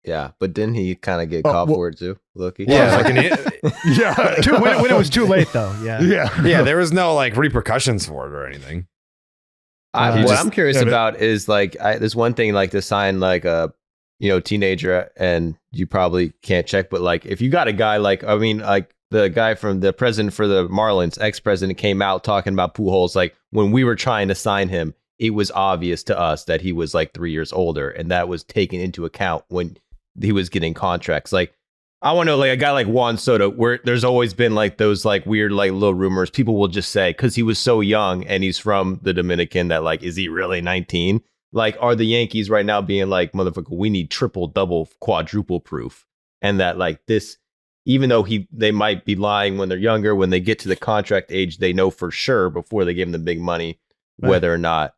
Yeah, but didn't he kind of get caught for it too? Loki? Yeah. When it was too late, though. Yeah. Yeah. There was no like repercussions for it or anything. What I'm curious about is like, there's one thing like to sign like a, teenager, and you probably can't check, but like if you got a guy like, I mean, like the guy from the president for the Marlins, ex-president, came out talking about Pujols. Like when we were trying to sign him, it was obvious to us that he was like 3 years older, and that was taken into account when he was getting contracts. Like I want to know, like a guy like Juan Soto, where there's always been like those like weird like little rumors. People will just say because he was so young and he's from the Dominican that like, is he really 19? Like, are the Yankees right now being like, motherfucker, we need triple, double, quadruple proof, and that like this, even though they might be lying when they're younger, when they get to the contract age, they know for sure before they give him the big money whether or not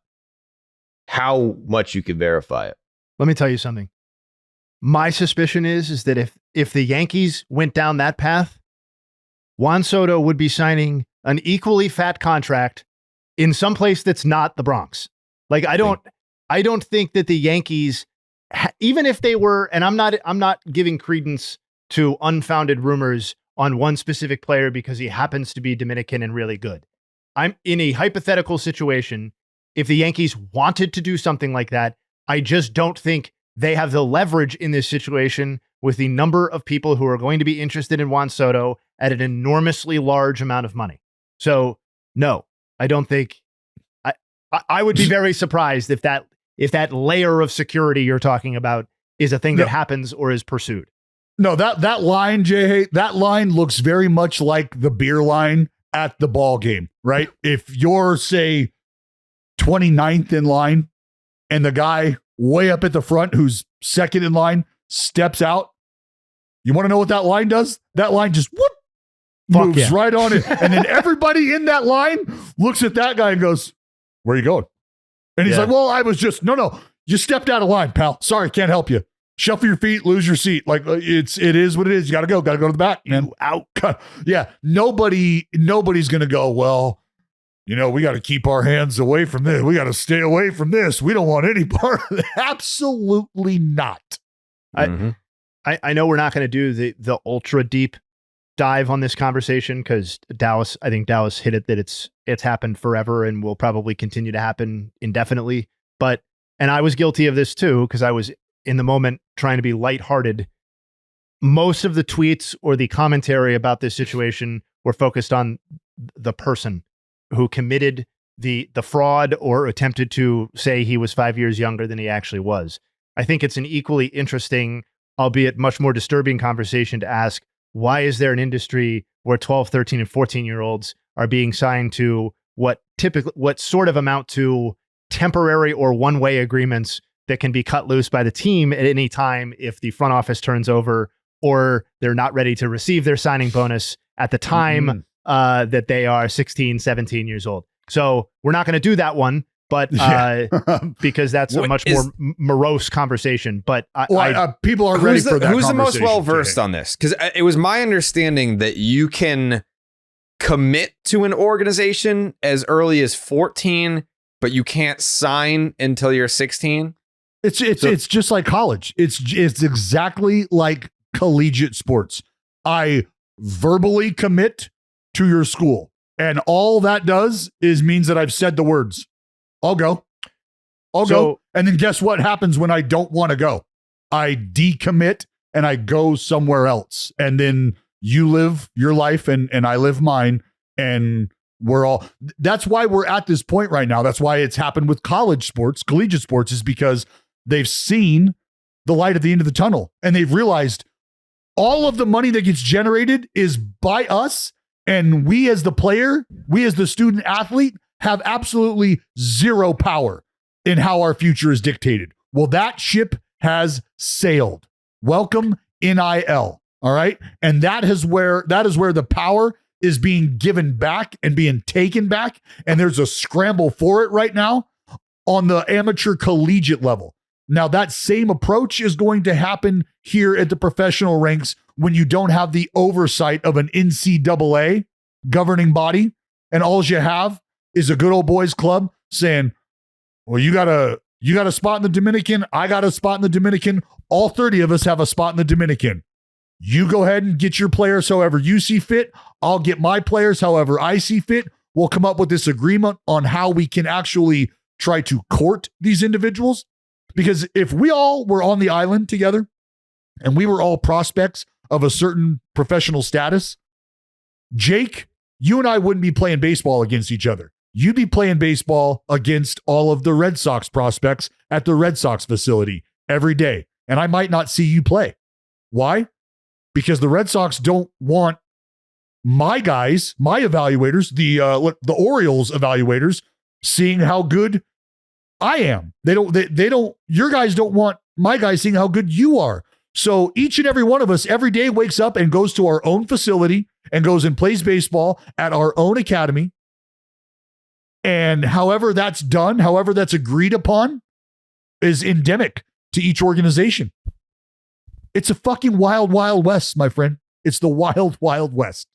how much you could verify it. Let me tell you something. My suspicion is that if the Yankees went down that path, Juan Soto would be signing an equally fat contract in some place that's not the Bronx. Like I don't think that the Yankees, even if they were, and I'm not giving credence to unfounded rumors on one specific player because he happens to be Dominican and really good. I'm in a hypothetical situation. If the Yankees wanted to do something like that, I just don't think they have the leverage in this situation with the number of people who are going to be interested in Juan Soto at an enormously large amount of money. So no, I don't think I would be very surprised if that layer of security you're talking about is a thing that happens or is pursued. No, that line, Jayhay, that line looks very much like the beer line at the ball game, right? If you're, say, 29th in line and the guy way up at the front who's second in line steps out, you want to know what that line does? That line just moves right on it. And then everybody in that line looks at that guy and goes, where are you going? And he's like, well, I was just, no, you stepped out of line, pal. Sorry, can't help you. Shuffle your feet, lose your seat. Like it is what it is. You got to go to the back, man. Out. Yeah. Nobody's going to go, well, we got to keep our hands away from this. We got to stay away from this. We don't want any part of it. Absolutely not. I know we're not going to do the ultra deep dive on this conversation because I think Dallas hit it that it's happened forever and will probably continue to happen indefinitely. And I was guilty of this too, because I was in the moment trying to be lighthearted. Most of the tweets or the commentary about this situation were focused on the person who committed the fraud or attempted to say he was 5 years younger than he actually was. I think it's an equally interesting, albeit much more disturbing conversation to ask, why is there an industry where 12, 13, and 14-year-olds are being signed to what sort of amount to temporary or one-way agreements that can be cut loose by the team at any time if the front office turns over or they're not ready to receive their signing bonus at the time that they are 16, 17 years old. So we're not going to do that one, but because that's a much more morose conversation. But people are ready for that. Who's the most well-versed on this? Because it was my understanding that you can commit to an organization as early as 14, but you can't sign until you're 16. It's just like college. It's exactly like collegiate sports. I verbally commit to your school, and all that does is means that I've said the words. I'll go. I'll go. And then guess what happens when I don't want to go? I decommit and I go somewhere else. And then you live your life and I live mine. And that's why we're at this point right now. That's why it's happened with college sports, collegiate sports, is because they've seen the light at the end of the tunnel and they've realized all of the money that gets generated is by us. And we as the player, we as the student athlete have absolutely zero power in how our future is dictated. Well, that ship has sailed. Welcome NIL. All right. And that is where the power is being given back and being taken back. And there's a scramble for it right now on the amateur collegiate level. Now, that same approach is going to happen here at the professional ranks when you don't have the oversight of an NCAA governing body. And all you have is a good old boys club saying, well, you got a spot in the Dominican. I got a spot in the Dominican. All 30 of us have a spot in the Dominican. You go ahead and get your players however you see fit. I'll get my players however I see fit. We'll come up with this agreement on how we can actually try to court these individuals. Because if we all were on the island together and we were all prospects of a certain professional status, Jake, you and I wouldn't be playing baseball against each other. You'd be playing baseball against all of the Red Sox prospects at the Red Sox facility every day. And I might not see you play. Why? Because the Red Sox don't want my guys, my evaluators, the Orioles evaluators, seeing how good I am. They don't, your guys don't want my guys seeing how good you are. So each and every one of us every day wakes up and goes to our own facility and goes and plays baseball at our own academy. And however that's done, however that's agreed upon, is endemic to each organization. It's a fucking wild, wild west, my friend. It's the wild, wild west.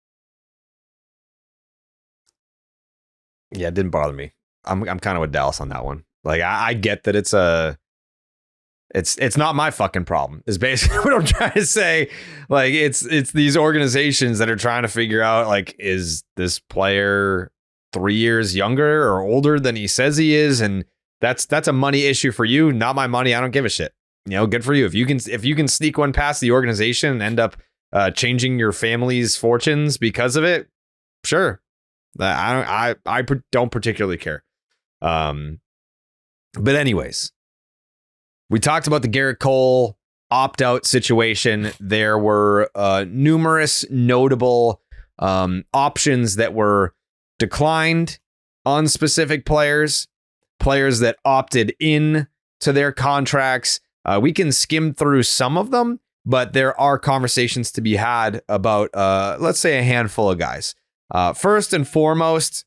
Yeah, it didn't bother me. I'm kind of with Dallas on that one. Like, I get that it's not my fucking problem, is basically what I'm trying to say. Like, it's these organizations that are trying to figure out, like, is this player 3 years younger or older than he says he is? And that's a money issue for you, not my money. I don't give a shit. You know, good for you. If you can sneak one past the organization and end up changing your family's fortunes because of it, sure. I don't particularly care. But anyways, we talked about the Gerrit Cole opt-out situation. There were numerous notable options that were declined on specific players that opted in to their contracts. We can skim through some of them, but there are conversations to be had about, let's say, a handful of guys. First and foremost,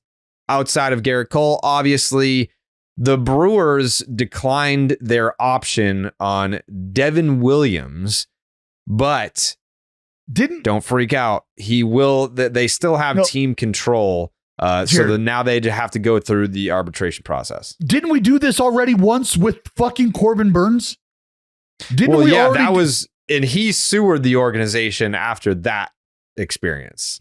outside of Gerrit Cole, obviously, the Brewers declined their option on Devin Williams, but don't freak out. They still have team control. So now they have to go through the arbitration process. Didn't we do this already once with fucking Corbin Burns? That was, and he sued the organization after that experience.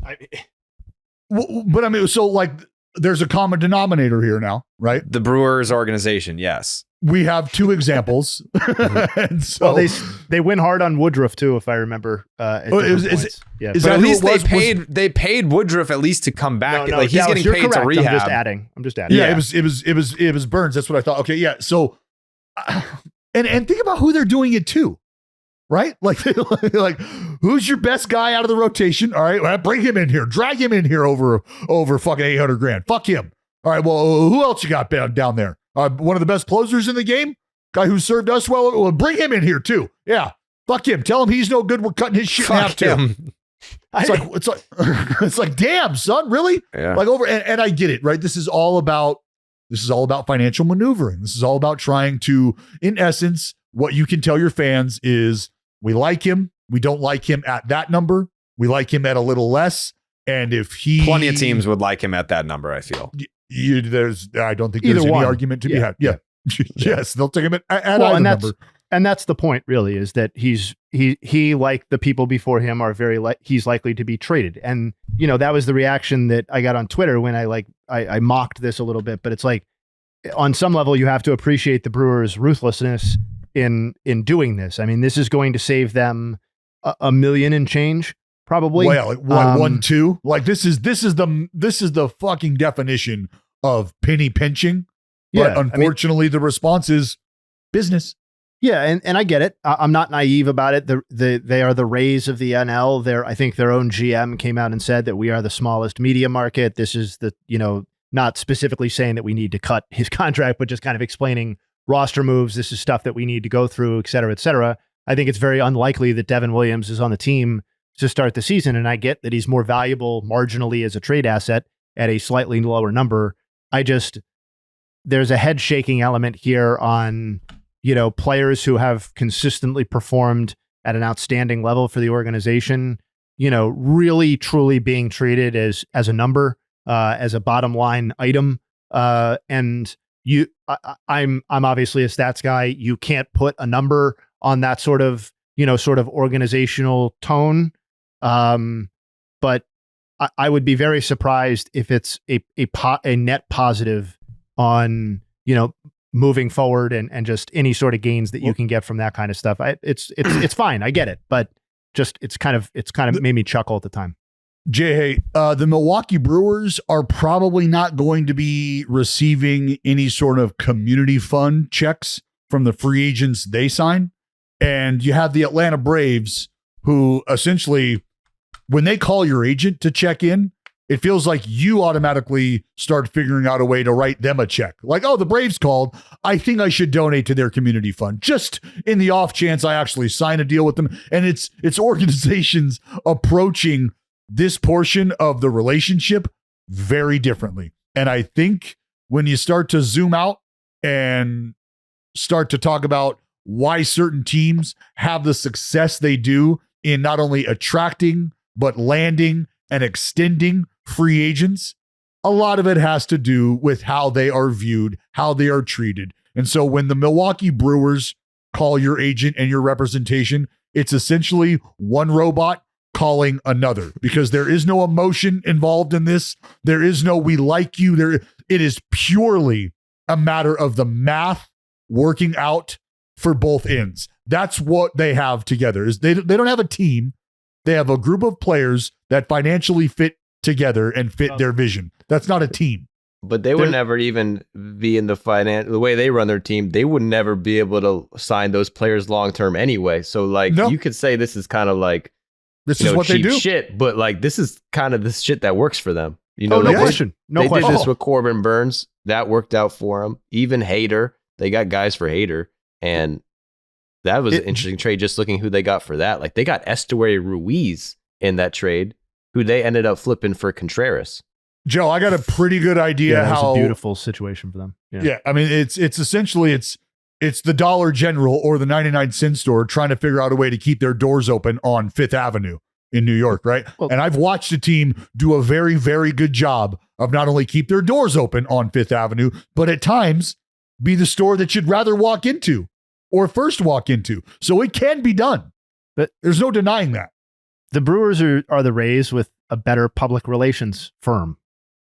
But I mean, so like, there's a common denominator here now, right? The Brewers organization, yes. We have two examples. And so they went hard on Woodruff too, if I remember. But at least they paid Woodruff at least to come back. No, like he's Dallas, getting paid to rehab. I'm just adding. Yeah, it was Burns. That's what I thought. Okay, yeah. So, and think about who they're doing it to, right? Like who's your best guy out of the rotation? All right, well, bring him in here, drag him in here over fucking $800,000. Fuck him. All right, well, who else you got down there? One of the best closers in the game, guy who served us well. Well, bring him in here too. Yeah, fuck him. Tell him he's no good. We're cutting his shit in half too. It's like, damn, son, really? Yeah. Like and I get it, right? This is all about financial maneuvering. This is all about trying to, in essence, what you can tell your fans is, we like him. We don't like him at that number. We like him at a little less. And if plenty of teams would like him at that number, I feel. I don't think there's any argument to be had. Yeah. Yes, they'll take him at either number. And that's the point, really, is that he like the people before him are he's likely to be traded. And that was the reaction that I got on Twitter when I mocked this a little bit. But it's like, on some level, you have to appreciate the Brewers' ruthlessness in doing this. I mean, this is going to save them a million and change, probably. Well, like, what, 1-2? Like this is the fucking definition of penny pinching. But unfortunately, the response is business. Yeah, and I get it. I'm not naive about it. They are the Rays of the NL. I think their own GM came out and said that we are the smallest media market. This is not specifically saying that we need to cut his contract, but just kind of explaining roster moves. This is stuff that we need to go through, et cetera, et cetera. I think it's very unlikely that Devin Williams is on the team to start the season. And I get that he's more valuable marginally as a trade asset at a slightly lower number. There's a head shaking element here on, players who have consistently performed at an outstanding level for the organization, really truly being treated as a number, as a bottom line item. And I'm obviously a stats guy. You can't put a number on that sort of organizational tone. But I would be very surprised if it's a net positive on, moving forward and just any sort of gains that you can get from that kind of stuff. It's fine. I get it, but just, it's kind of made me chuckle at the time. Jayhay, the Milwaukee Brewers are probably not going to be receiving any sort of community fund checks from the free agents they sign. And you have the Atlanta Braves, who essentially, when they call your agent to check in, it feels like you automatically start figuring out a way to write them a check. Like, oh, the Braves called. I think I should donate to their community fund, just in the off chance I actually sign a deal with them. And it's organizations approaching this portion of the relationship very differently. And I think when you start to zoom out and start to talk about why certain teams have the success they do in not only attracting, but landing and extending free agents, a lot of it has to do with how they are viewed, how they are treated. And so when the Milwaukee Brewers call your agent and your representation, it's essentially one robot calling another, because there is no emotion involved in this. There is no, we like you. It is purely a matter of the math working out for both ends. That's what they have together. Is they don't have a team. They have a group of players that financially fit together and fit their vision. That's not a team. But they would never even be in the way they run their team. They would never be able to sign those players long term anyway. So you could say this is kind of like, this is what cheap they do. Shit, but this is kind of the shit that works for them. No question. They did this with Corbin Burns. That worked out for them. Even Hader, they got guys for Hader, and that was an interesting trade. Just looking who they got for that, they got Estuary Ruiz in that trade, who they ended up flipping for Contreras. Joe, I got a pretty good idea how a beautiful situation for them. Yeah, I mean it's essentially it's the Dollar General or the 99-cent store trying to figure out a way to keep their doors open on Fifth Avenue in New York, right? Well, and I've watched a team do a very, very good job of not only keep their doors open on Fifth Avenue, but at times be the store that you'd rather walk into or first walk into. So it can be done. But there's no denying that. The Brewers are the Rays with a better public relations firm.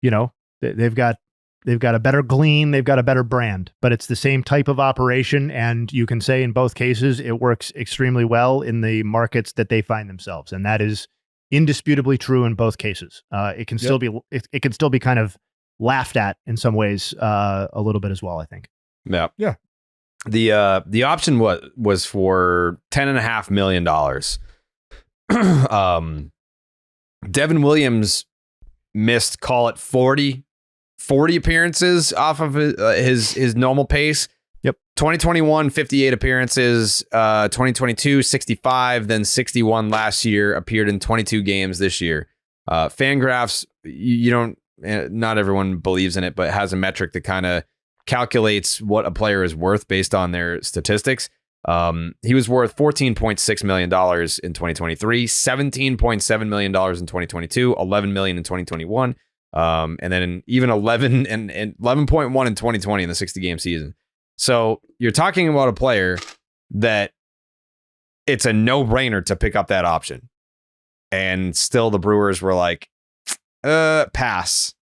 They've got a better glean, they've got a better brand, but it's the same type of operation. And you can say in both cases, it works extremely well in the markets that they find themselves. And that is indisputably true in both cases. It can still be kind of laughed at in some ways, a little bit as well, I think. Yeah. Yeah. The option was for $10.5 million. Devin Williams missed, call it 40 appearances off of his normal pace. Yep. 2021, 58 appearances, 2022, 65, then 61 last year, appeared in 22 games this year. Fangraphs, you don't, not everyone believes in it, but it has a metric that kind of calculates what a player is worth based on their statistics. He was worth $14.6 million in 2023, $17.7 million in 2022, $11 million in 2021, and then even 11 and 11.1 in 2020 in the 60-game season. So you're talking about a player that it's a no-brainer to pick up that option. And still the Brewers were like, pass.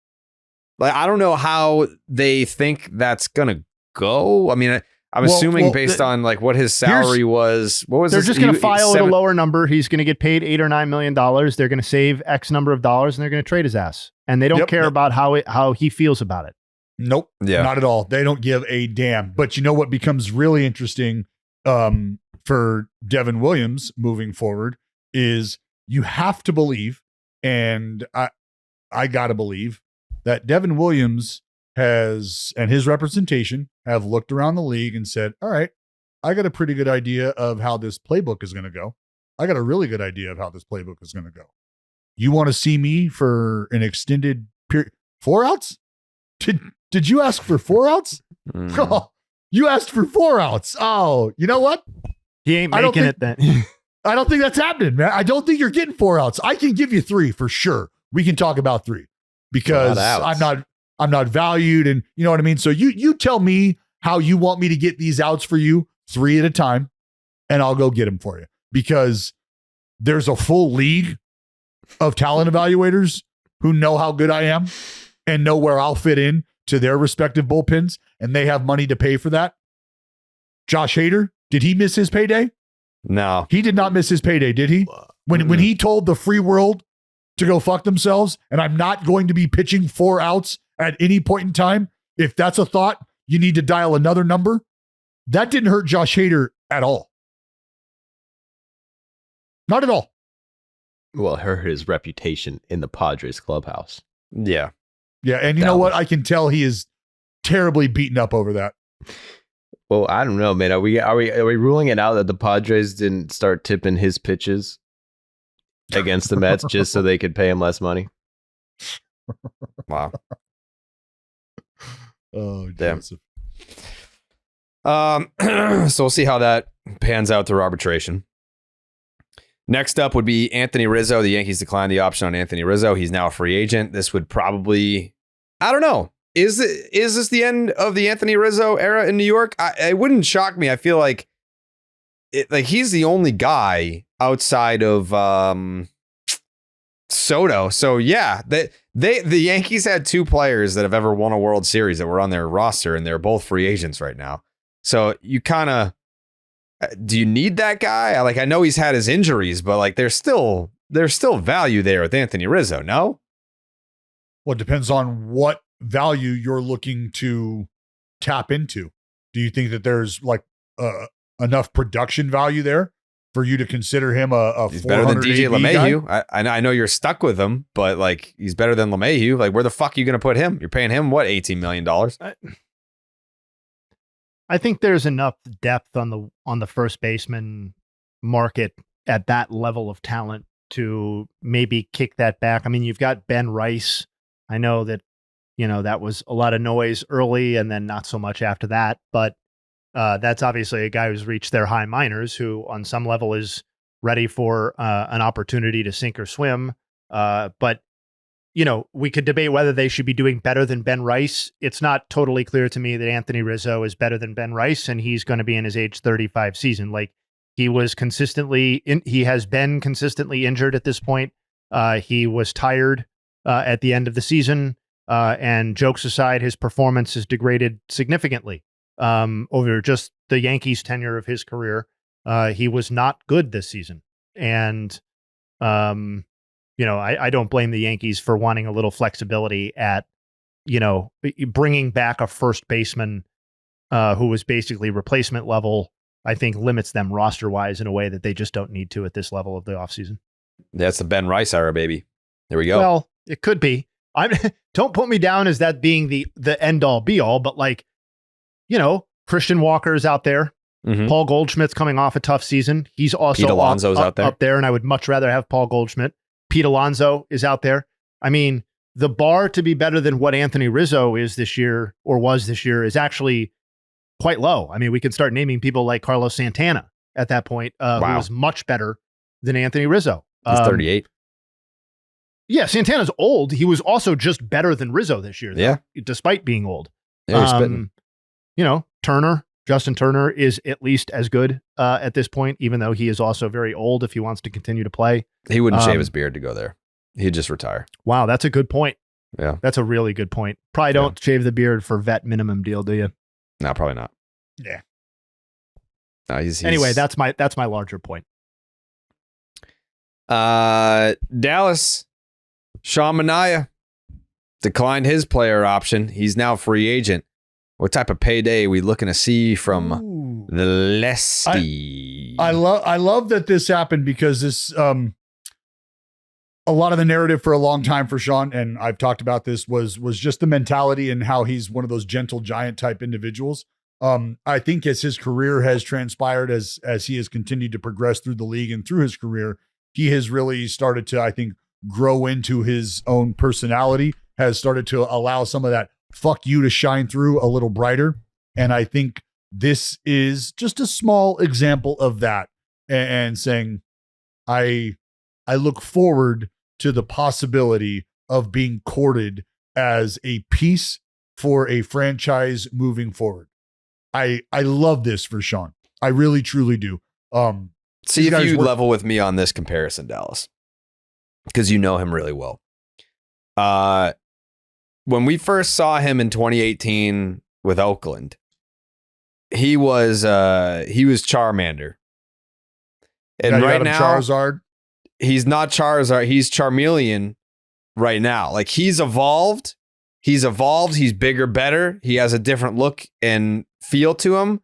Like, I don't know how they think that's gonna go. I mean, I'm assuming based on like what his salary was. What was they're his, just going to file at a lower number. He's going to get paid $8 or $9 million. They're going to save X number of dollars, and they're going to trade his ass. And they don't care about how he feels about it. Nope. Yeah. Not at all. They don't give a damn. But you know what becomes really interesting for Devin Williams moving forward is you have to believe, and I got to believe, that Devin Williams has, and his representation have looked around the league and said, all right, I got a pretty good idea of how this playbook is going to go. I got a really good idea of how this playbook is going to go. You want to see me for an extended period? 4 outs? Did you ask for 4 outs? Oh, you asked for 4 outs. Oh, you know what? He ain't making it then. I don't think that's happening, man. I don't think you're getting 4 outs. I can give you 3 for sure. We can talk about 3 because I'm not valued, and you know what I mean? So you tell me how you want me to get these outs for you 3 at a time, and I'll go get them for you, because there's a full league of talent evaluators who know how good I am and know where I'll fit in to their respective bullpens, and they have money to pay for that. Josh Hader, did he miss his payday? No. He did not miss his payday, did he? When he told the free world to go fuck themselves, and I'm not going to be pitching 4 outs at any point in time, if that's a thought, you need to dial another number. That didn't hurt Josh Hader at all. Not at all. Well, it hurt his reputation in the Padres clubhouse. Yeah. Yeah, and you know what? I can tell he is terribly beaten up over that. Well, I don't know, man. Are we ruling it out that the Padres didn't start tipping his pitches against the Mets just so they could pay him less money? Wow. Oh, damn. Joseph. So we'll see how that pans out through arbitration. Next up would be Anthony Rizzo. The Yankees declined the option on Anthony Rizzo. He's now a free agent. This would probably, I don't know. Is this the end of the Anthony Rizzo era in New York? It wouldn't shock me. I feel like he's the only guy outside of Soto. So yeah, the Yankees had 2 players that have ever won a World Series that were on their roster, and they're both free agents right now. So you kind of, do you need that guy? I know he's had his injuries, but like there's still value there with Anthony Rizzo. No? Well, it depends on what value you're looking to tap into. Do you think that there's like enough production value there for you to consider him a he's better than DJ LeMahieu? I I know you're stuck with him, but like he's better than LeMahieu. Like where the fuck are you going to put him? You're paying him what, $18 million? I think there's enough depth on the first baseman market at that level of talent to maybe kick that back. I mean, you've got Ben Rice. I know that, that was a lot of noise early and then not so much after that, but that's obviously a guy who's reached their high minors, who on some level is ready for an opportunity to sink or swim. But we could debate whether they should be doing better than Ben Rice. It's not totally clear to me that Anthony Rizzo is better than Ben Rice, and he's going to be in his age 35 season. Like he has been consistently injured at this point. He was tired at the end of the season, and jokes aside, his performance has degraded significantly over just the Yankees' tenure of his career. He was not good this season, and I don't blame the Yankees for wanting a little flexibility at, bringing back a first baseman who was basically replacement level. I think limits them roster wise in a way that they just don't need to at this level of the offseason. That's the Ben Rice era, baby. There we go. Well, it could be. Don't put me down as that being the end all be all, but like, Christian Walker's out there. Mm-hmm. Paul Goldschmidt's coming off a tough season. He's also Pete Alonso's out there, and I would much rather have Paul Goldschmidt. Pete Alonso is out there. I mean, the bar to be better than what Anthony Rizzo is this year or was this year is actually quite low. I mean, we can start naming people like Carlos Santana at that point, who was much better than Anthony Rizzo. He's 38. Yeah, Santana's old. He was also just better than Rizzo this year, though, despite being old. Yeah, he's spitting. Justin Turner is at least as good at this point, even though he is also very old if he wants to continue to play. He wouldn't shave his beard to go there. He'd just retire. Wow, that's a good point. Yeah. That's a really good point. Probably don't shave the beard for vet minimum deal, do you? No, probably not. Yeah. No, he's Anyway, that's my larger point. Dallas, Sean Manaea declined his player option. He's now a free agent. What type of payday are we looking to see from the Lesty? I love that this happened because this a lot of the narrative for a long time for Sean, and I've talked about this, was just the mentality and how he's one of those gentle giant type individuals. I think as his career has transpired, as he has continued to progress through the league and through his career, he has really started to, I think, grow into his own personality, has started to allow some of that fuck you to shine through a little brighter. And I think this is just a small example of that, and saying, I look forward to the possibility of being courted as a piece for a franchise moving forward. I love this for Sean. I really, truly do. See if you level with me on this comparison, Dallas, because you know him really well. When we first saw him in 2018 with Oakland, he was Charmander. And right now, Charizard. He's not Charizard. He's Charmeleon right now. Like, he's evolved. He's bigger, better. He has a different look and feel to him.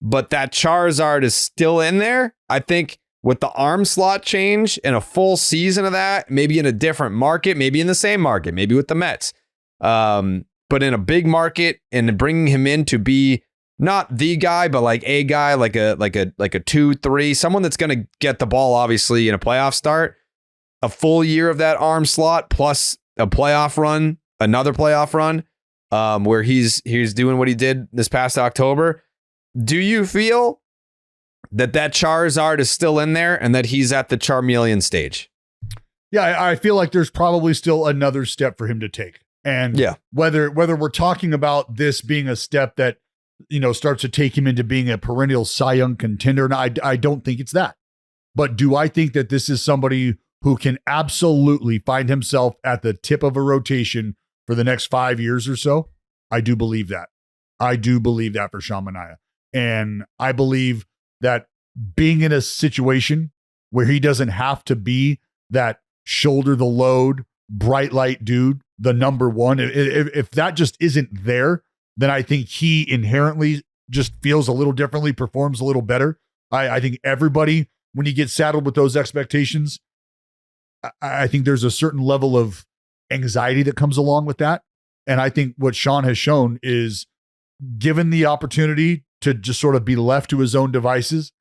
But that Charizard is still in there. I think with the arm slot change and a full season of that, maybe in a different market, maybe in the same market, maybe with the Mets, but in a big market, and bringing him in to be not the guy, but like a guy, like a 2-3, someone that's going to get the ball, obviously, in a playoff start, a full year of that arm slot plus a playoff run, another playoff run, where he's doing what he did this past October. Do you feel that Charizard is still in there and that he's at the Charmeleon stage? Yeah, I feel like there's probably still another step for him to take. And whether we're talking about this being a step that, starts to take him into being a perennial Cy Young contender, and I don't think it's that. But do I think that this is somebody who can absolutely find himself at the tip of a rotation for the next 5 years or so? I do believe that. I do believe that for Sean Manaea. And I believe that being in a situation where he doesn't have to be that shoulder the load, bright light dude, the number one, if that just isn't there, then I think he inherently just feels a little differently, performs a little better. I think everybody, when you get saddled with those expectations, I think there's a certain level of anxiety that comes along with that. And I think what Sean has shown is, given the opportunity to just sort of be left to his own devices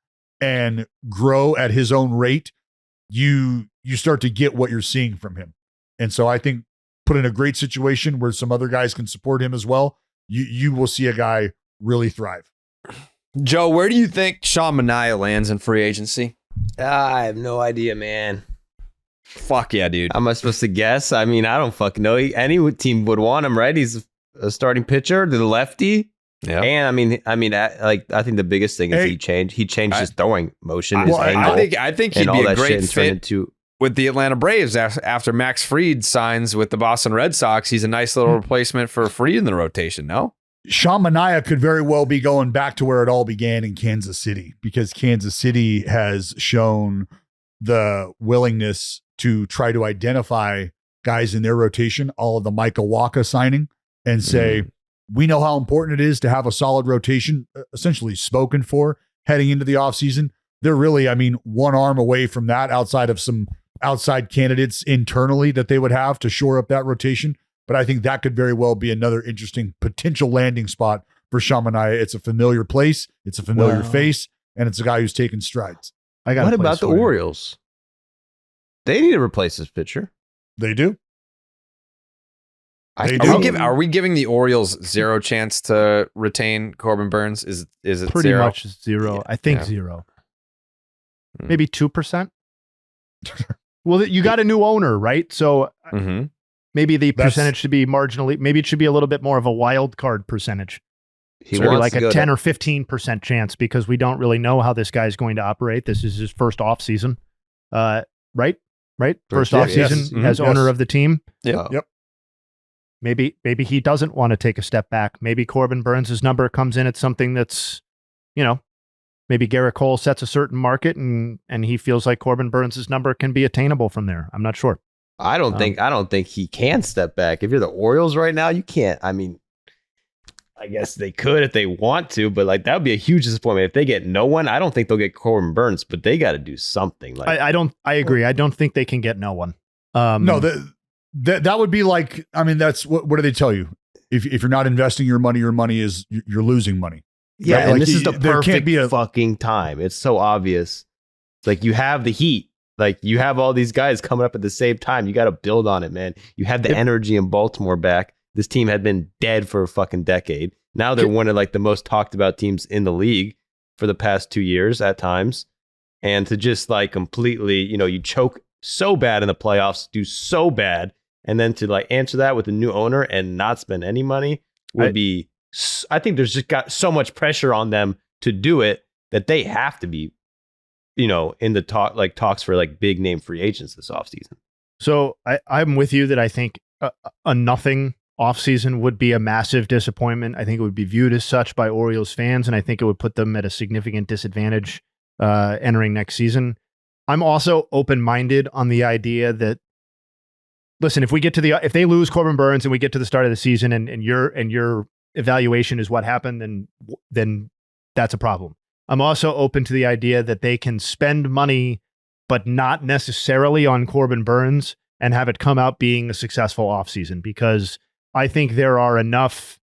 and grow at his own rate, you start to get what you're seeing from him. And so I think, put in a great situation where some other guys can support him as well, you will see a guy really thrive. Joe, where do you think Sean Manaea lands in free agency? I have no idea, man. Fuck yeah, dude. How am I supposed to guess? I mean, I don't fucking know. Any team would want him, right? He's a starting pitcher, the lefty. Yeah. And I think the biggest thing is he changed his throwing motion, his angle. I think he'd be a great fit with the Atlanta Braves after Max Fried signs with the Boston Red Sox. He's a nice little replacement for Fried in the rotation, no? Sean Manaea could very well be going back to where it all began in Kansas City, because Kansas City has shown the willingness to try to identify guys in their rotation, all of the Micah Wacha signing, and say, we know how important it is to have a solid rotation, essentially spoken for heading into the offseason. They're really, one arm away from that, outside of some outside candidates internally that they would have to shore up that rotation. But I think that could very well be another interesting potential landing spot for Sean Manaea. It's a familiar place, it's a familiar face, and it's a guy who's taken strides. What about the Orioles? They need to replace this pitcher. They do. Are we giving the Orioles zero chance to retain Corbin Burns? Is it pretty zero? much zero? Yeah. I think zero. Maybe 2%. Well, you got a new owner, right? So maybe the percentage should be marginally. Maybe it should be a little bit more of a wild card percentage. Maybe like a 10 or 15% chance, because we don't really know how this guy's going to operate. This is his first off season, right? First off season as owner of the team. Yep. maybe he doesn't want to take a step back. Maybe Corbin Burns' number comes in at something that's, maybe Gerrit Cole sets a certain market and he feels like Corbin Burns' number can be attainable from there. I'm not sure. I don't think he can step back. If you're the Orioles right now, you can't. I mean, I guess they could if they want to, but like that would be a huge disappointment. If they get no one, I don't think they'll get Corbin Burns, but they got to do something. Like I agree. I don't think they can get no one. No, that would be like, I mean, that's what do they tell you? If you're not investing your money is you're losing money. Yeah, right? and like this is the perfect be fucking time. It's so obvious. It's like you have the heat. Like you have all these guys coming up at the same time. You got to build on it, man. You have the energy in Baltimore back. This team had been dead for a fucking decade. Now they're one of like the most talked about teams in the league for the past 2 years at times. And to just like completely, you choke so bad in the playoffs, do so bad, and then to like answer that with a new owner and not spend any money would be, I think there's just got so much pressure on them to do it that they have to be, in the talks for like big name free agents this offseason. So I'm with you that I think a nothing offseason would be a massive disappointment. I think it would be viewed as such by Orioles fans, and I think it would put them at a significant disadvantage entering next season. I'm also open-minded on the idea that, listen, if they lose Corbin Burns and we get to the start of the season and your evaluation is what happened, then that's a problem. I'm also open to the idea that they can spend money, but not necessarily on Corbin Burns, and have it come out being a successful offseason, because I think there are enough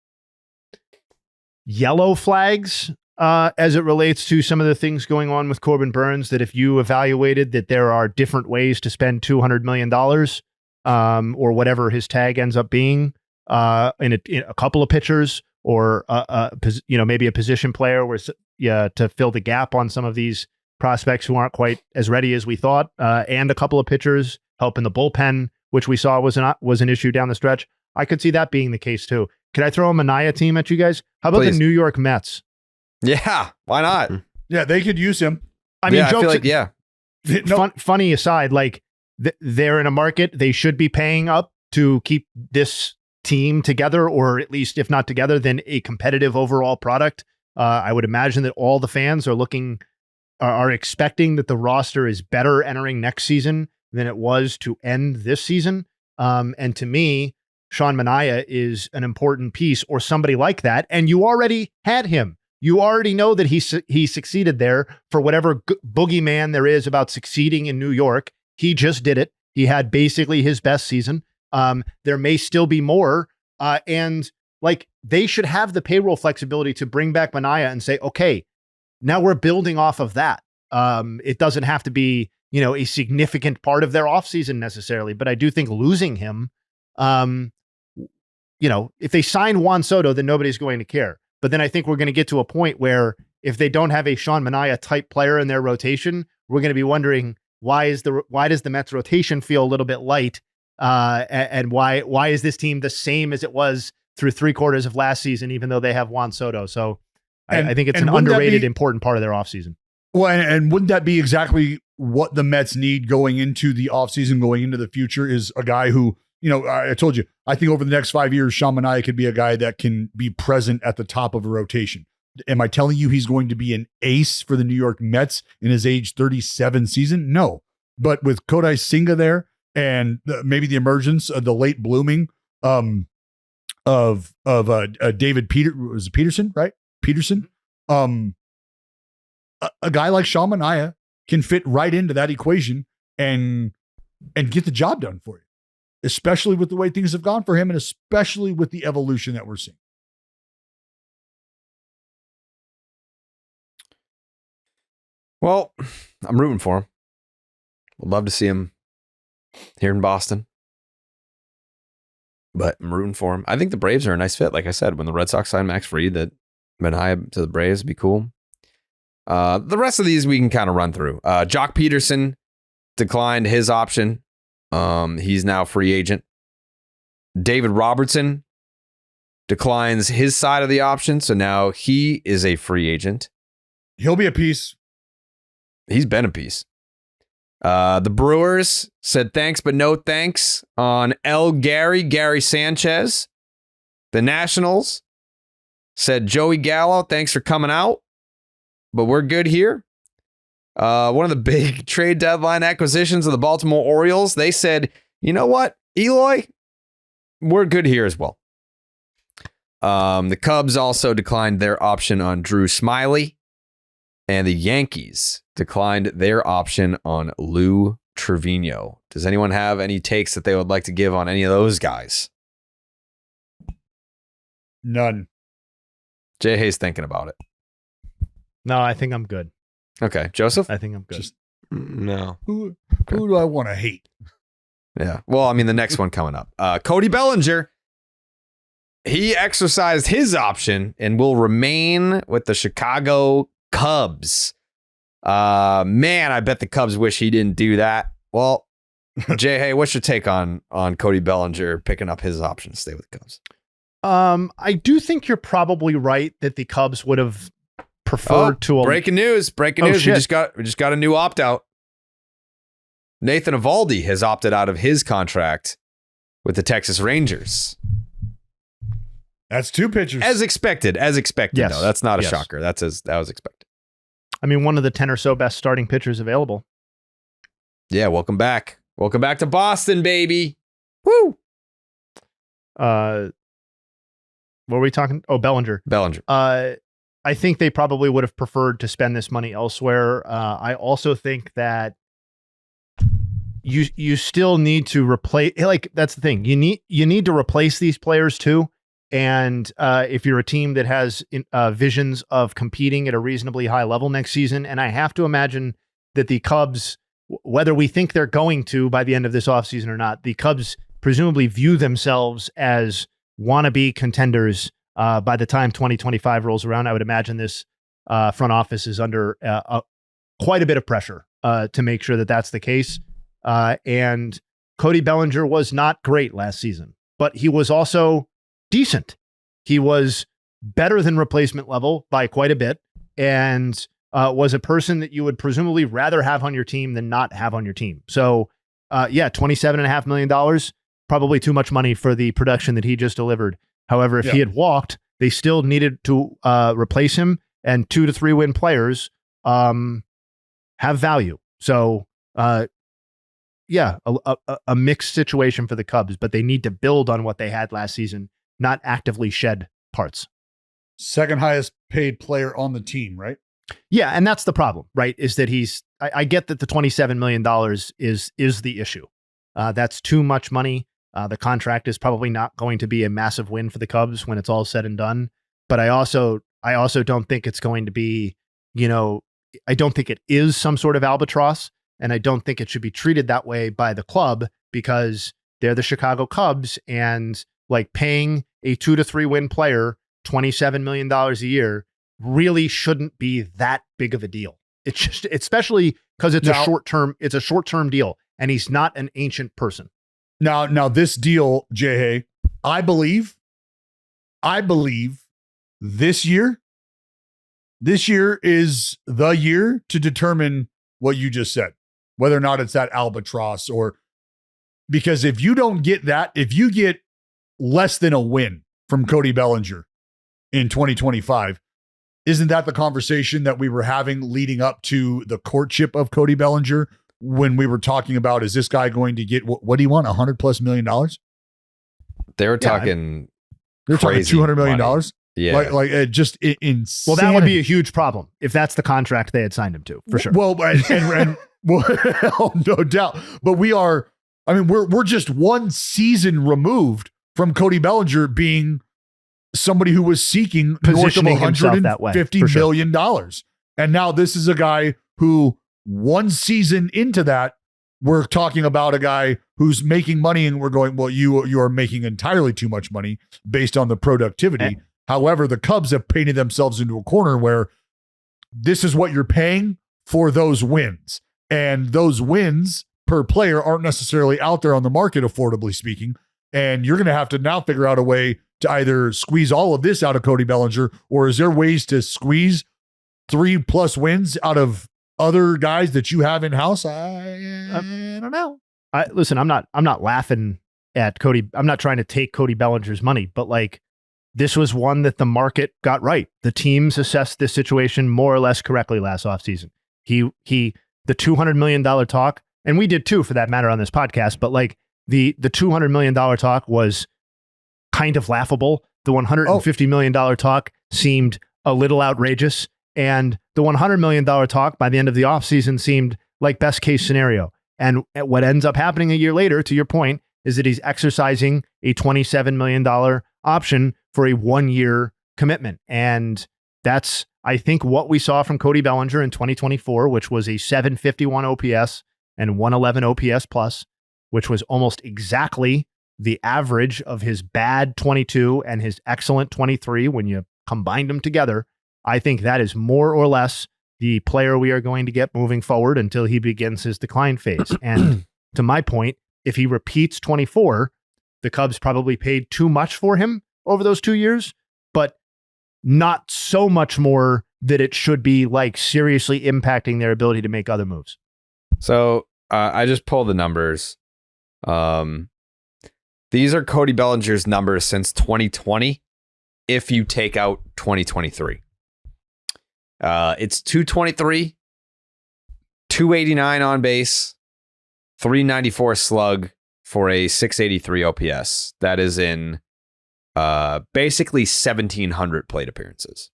yellow flags as it relates to some of the things going on with Corbin Burns that if you evaluated that there are different ways to spend $200 million or whatever his tag ends up being in a couple of pitchers or maybe a position player to fill the gap on some of these prospects who aren't quite as ready as we thought, and a couple of pitchers help in the bullpen, which we saw was an issue down the stretch. I could see that being the case too. Can I throw a Manaea team at you guys? How about the New York Mets? Yeah, why not? Yeah, they could use him. I mean, jokes. I feel like, funny aside, like they're in a market they should be paying up to keep this team together, or at least if not together, then a competitive overall product. I would imagine that all the fans are expecting that the roster is better entering next season than it was to end this season. And to me, Sean Manaea is an important piece, or somebody like that. And you already had him. You already know that he succeeded there for whatever boogeyman there is about succeeding in New York. He just did it. He had basically his best season. There may still be more. And like they should have the payroll flexibility to bring back Manaea and say, okay, now we're building off of that. It doesn't have to be, a significant part of their offseason necessarily, but I do think losing him, if they sign Juan Soto, then nobody's going to care. But then I think we're going to get to a point where if they don't have a Sean Manaea type player in their rotation, we're going to be wondering why does the Mets rotation feel a little bit light? And why is this team the same as it was through 3/4 of last season, even though they have Juan Soto? So I think it's an underrated, important part of their offseason. Well, and wouldn't that be exactly what the Mets need going into the offseason, going into the future, is a guy who, I told you, I think over the next 5 years, Sean Manaea could be a guy that can be present at the top of a rotation. Am I telling you he's going to be an ace for the New York Mets in his age 37 season? No. But with Kodai Senga there and maybe the emergence of the late blooming of David Peterson, right? Peterson. A guy like Sean Manaea can fit right into that equation and get the job done for you, especially with the way things have gone for him and especially with the evolution that we're seeing. Well, I'm rooting for him. Would love to see him here in Boston, but I'm rooting for him. I think the Braves are a nice fit. Like I said, when the Red Sox sign Max Fried, that Manaea to the Braves would be cool. The rest of these we can kind of run through. Jock Peterson declined his option. He's now free agent. David Robertson declines his side of the option, so now he is a free agent. He'll be a piece. He's been a piece. The Brewers said thanks, but no thanks on Gary Sanchez. The Nationals said Joey Gallo, thanks for coming out, but we're good here. One of the big trade deadline acquisitions of the Baltimore Orioles, they said, you know what, Eloy, we're good here as well. The Cubs also declined their option on Drew Smyly, and the Yankees declined their option on Lou Trevino. Does anyone have any takes that they would like to give on any of those guys? None. Jayhay's thinking about it. No, I think I'm good. Okay. Joseph? I think I'm good. No. Who do I want to hate? Yeah. Well, I mean, the next one coming up. Cody Bellinger. He exercised his option and will remain with the Chicago Cubs. Man, I bet the Cubs wish he didn't do that. Well, Jayhay, what's your take on Cody Bellinger picking up his option to stay with the Cubs? I do think you're probably right that the Cubs would have preferred to. Breaking news! Breaking news! We just got a new opt out. Nathan Eovaldi has opted out of his contract with the Texas Rangers. That's two pitchers. As expected. Yes. No, that's not a shocker. That was expected. I mean, one of the 10 or so best starting pitchers available. Yeah, welcome back. Welcome back to Boston, baby. Woo! What were we talking? Oh, Bellinger. I think they probably would have preferred to spend this money elsewhere. I also think that you still need to replace, like, that's the thing. You need to replace these players too. And if you're a team that has visions of competing at a reasonably high level next season, and I have to imagine that the Cubs, whether we think they're going to by the end of this offseason or not, the Cubs presumably view themselves as wannabe contenders by the time 2025 rolls around. I would imagine this front office is under quite a bit of pressure to make sure that that's the case. And Cody Bellinger was not great last season, but he was also decent. He was better than replacement level by quite a bit, and was a person that you would presumably rather have on your team than not have on your team. So $27.5 million, probably too much money for the production that he just delivered. However, if he had walked, they still needed to replace him, and 2 to 3 win players have value. So a mixed situation for the Cubs, but they need to build on what they had last season, not actively shed parts. Second highest paid player on the team, right? Yeah, and that's the problem, right? Is that I get that the $27 million is the issue. That's too much money. The contract is probably not going to be a massive win for the Cubs when it's all said and done. But I also don't think it's going to be, I don't think it is some sort of albatross, and I don't think it should be treated that way by the club, because they're the Chicago Cubs, and like paying a 2 to 3 win player $27 million a year really shouldn't be that big of a deal. It's just, especially because it's a short-term deal, and he's not an ancient person. Now this deal, Jayhay, I believe this year is the year to determine what you just said, whether or not it's that albatross, or because if you don't get that, if you get less than a win from Cody Bellinger in 2025, isn't that the conversation that we were having leading up to the courtship of Cody Bellinger, when we were talking about, is this guy going to get, what do you want, $100+ million? They were talking, they're talking $200 million. Yeah. Like just insane. Well, that would be a huge problem if that's the contract they had signed him to, for sure. Well, and well, no doubt. But we're just one season removed from Cody Bellinger being somebody who was seeking north of $150 million. And now this is a guy who, one season into that, we're talking about a guy who's making money, and we're going, well, you are making entirely too much money based on the productivity. However, the Cubs have painted themselves into a corner where this is what you're paying for those wins. And those wins per player aren't necessarily out there on the market, affordably speaking. And you're going to have to now figure out a way to either squeeze all of this out of Cody Bellinger, or is there ways to squeeze 3+ wins out of other guys that you have in house, I don't know. Listen, I'm not laughing at Cody. I'm not trying to take Cody Bellinger's money, but like, this was one that the market got right. The teams assessed this situation more or less correctly last offseason. The $200 million talk, and we did too for that matter on this podcast, but like the $200 million talk was kind of laughable. The $150 million talk seemed a little outrageous. And the $100 million talk by the end of the offseason seemed like best case scenario. And what ends up happening a year later, to your point, is that he's exercising a $27 million option for a 1-year commitment. And that's, I think, what we saw from Cody Bellinger in 2024, which was a 751 OPS and 111 OPS plus, which was almost exactly the average of his bad 22 and his excellent 23 when you combined them together. I think that is more or less the player we are going to get moving forward until he begins his decline phase. And to my point, if he repeats 24, the Cubs probably paid too much for him over those 2 years, but not so much more that it should be like seriously impacting their ability to make other moves. So I just pulled the numbers. These are Cody Bellinger's numbers since 2020. If you take out 2023, it's 223, 289 on base, 394 slug for a 683 OPS. That is in basically 1,700 plate appearances,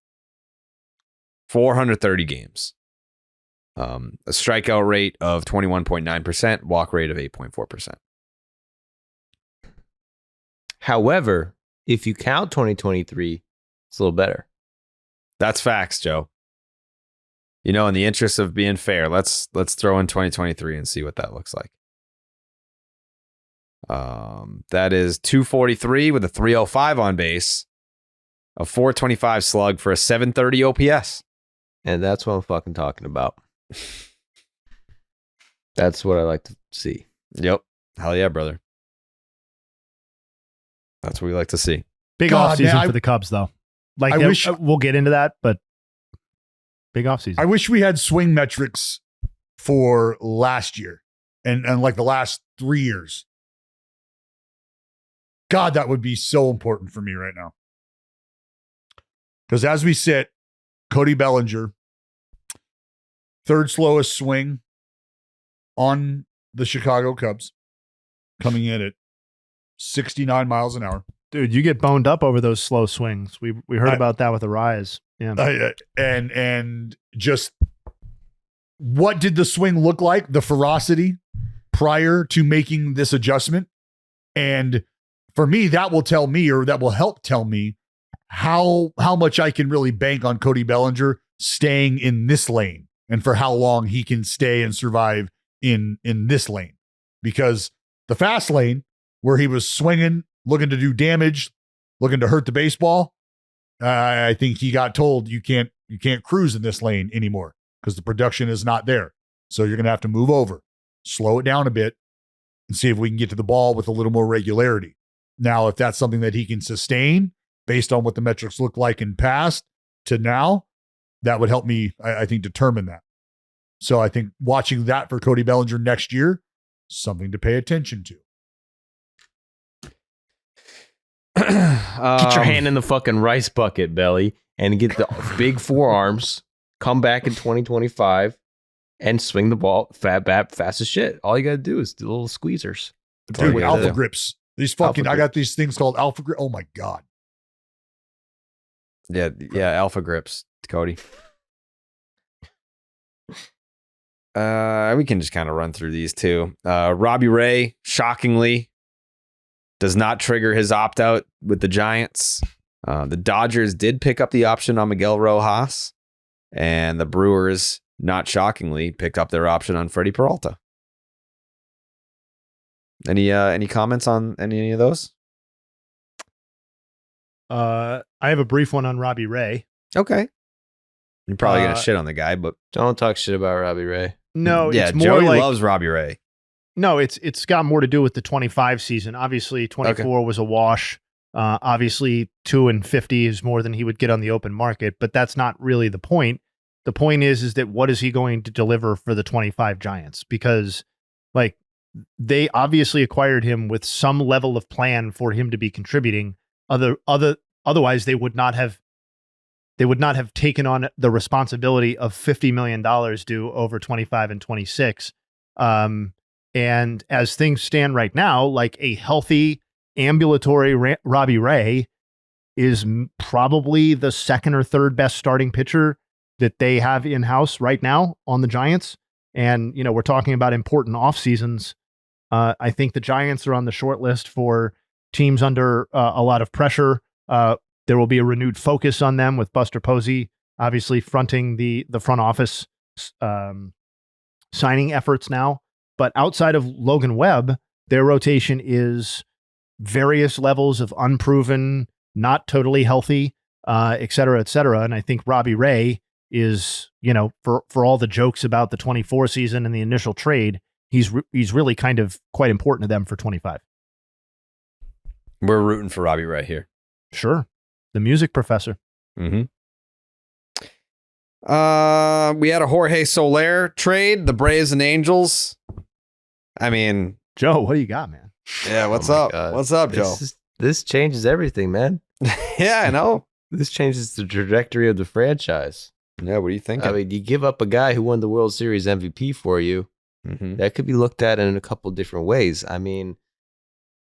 430 games, a strikeout rate of 21.9%, walk rate of 8.4%. However, if you count 2023, it's a little better. That's facts, Joe. You know, in the interest of being fair, let's throw in 2023 and see what that looks like. That is 243 with a 305 on base, a 425 slug for a 730 OPS. And that's what I'm fucking talking about. That's what I like to see. Yep. Hell yeah, brother. That's what we like to see. Big offseason for the Cubs, though. Like, we'll get into that, but big offseason. I wish we had swing metrics for last year and like the last 3 years. God, that would be so important for me right now. Because as we sit, Cody Bellinger, third slowest swing on the Chicago Cubs, coming in at 69 miles an hour. Dude, you get boned up over those slow swings. We heard about that with the Rise. Yeah. And just what did the swing look like? The ferocity prior to making this adjustment. And for me, that will tell me, or that will help tell me how much I can really bank on Cody Bellinger staying in this lane and for how long he can stay and survive in this lane. Because the fast lane, where he was swinging, looking to do damage, looking to hurt the baseball, I think he got told you can't cruise in this lane anymore because the production is not there. So you're going to have to move over, slow it down a bit, and see if we can get to the ball with a little more regularity. Now, if that's something that he can sustain based on what the metrics look like in past to now, that would help me, I think, determine that. So I think watching that for Cody Bellinger next year, something to pay attention to. Get your hand in the fucking rice bucket, Belly, and get the big forearms. Come back in 2025 and swing the ball fast as shit. All you got to do is do little squeezers. Dude, alpha grips. These fucking, I got these things called alpha grip. Oh my God. Yeah, alpha grips, Cody. We can just kind of run through these too. Robbie Ray, shockingly, does not trigger his opt-out with the Giants. The Dodgers did pick up the option on Miguel Rojas, and the Brewers, not shockingly, picked up their option on Freddie Peralta. Any comments on any of those? I have a brief one on Robbie Ray. Okay. You're probably going to shit on the guy, but don't talk shit about Robbie Ray. No, yeah, it's more Joey like, loves Robbie Ray. No, it's got more to do with the 25 season. Obviously, 24 was a wash. Obviously, 2 and 50 is more than he would get on the open market, but that's not really the point. The point is that what is he going to deliver for the 25 Giants? Because like they obviously acquired him with some level of plan for him to be contributing. Otherwise they would not have taken on the responsibility of $50 million due over 25 and 26. And as things stand right now, like a healthy ambulatory Robbie Ray is probably the second or third best starting pitcher that they have in-house right now on the Giants. And, you know, we're talking about important off seasons. I think the Giants are on the short list for teams under a lot of pressure. There will be a renewed focus on them with Buster Posey, obviously fronting the front office signing efforts now. But outside of Logan Webb, their rotation is various levels of unproven, not totally healthy, et cetera, et cetera. And I think Robbie Ray is, you know, for all the jokes about the 24 season and the initial trade, he's really kind of quite important to them for 25. We're rooting for Robbie Ray here. Sure. The music professor. Mm-hmm. We had a Jorge Soler trade, the Braves and Angels. I mean, Joe, what do you got, man? Yeah, what's up? God. What's up, Joe? This changes everything, man. Yeah, I know. This changes the trajectory of the franchise. Yeah, what do you think? I mean, you give up a guy who won the World Series MVP for you. Mm-hmm. That could be looked at in a couple different ways. I mean,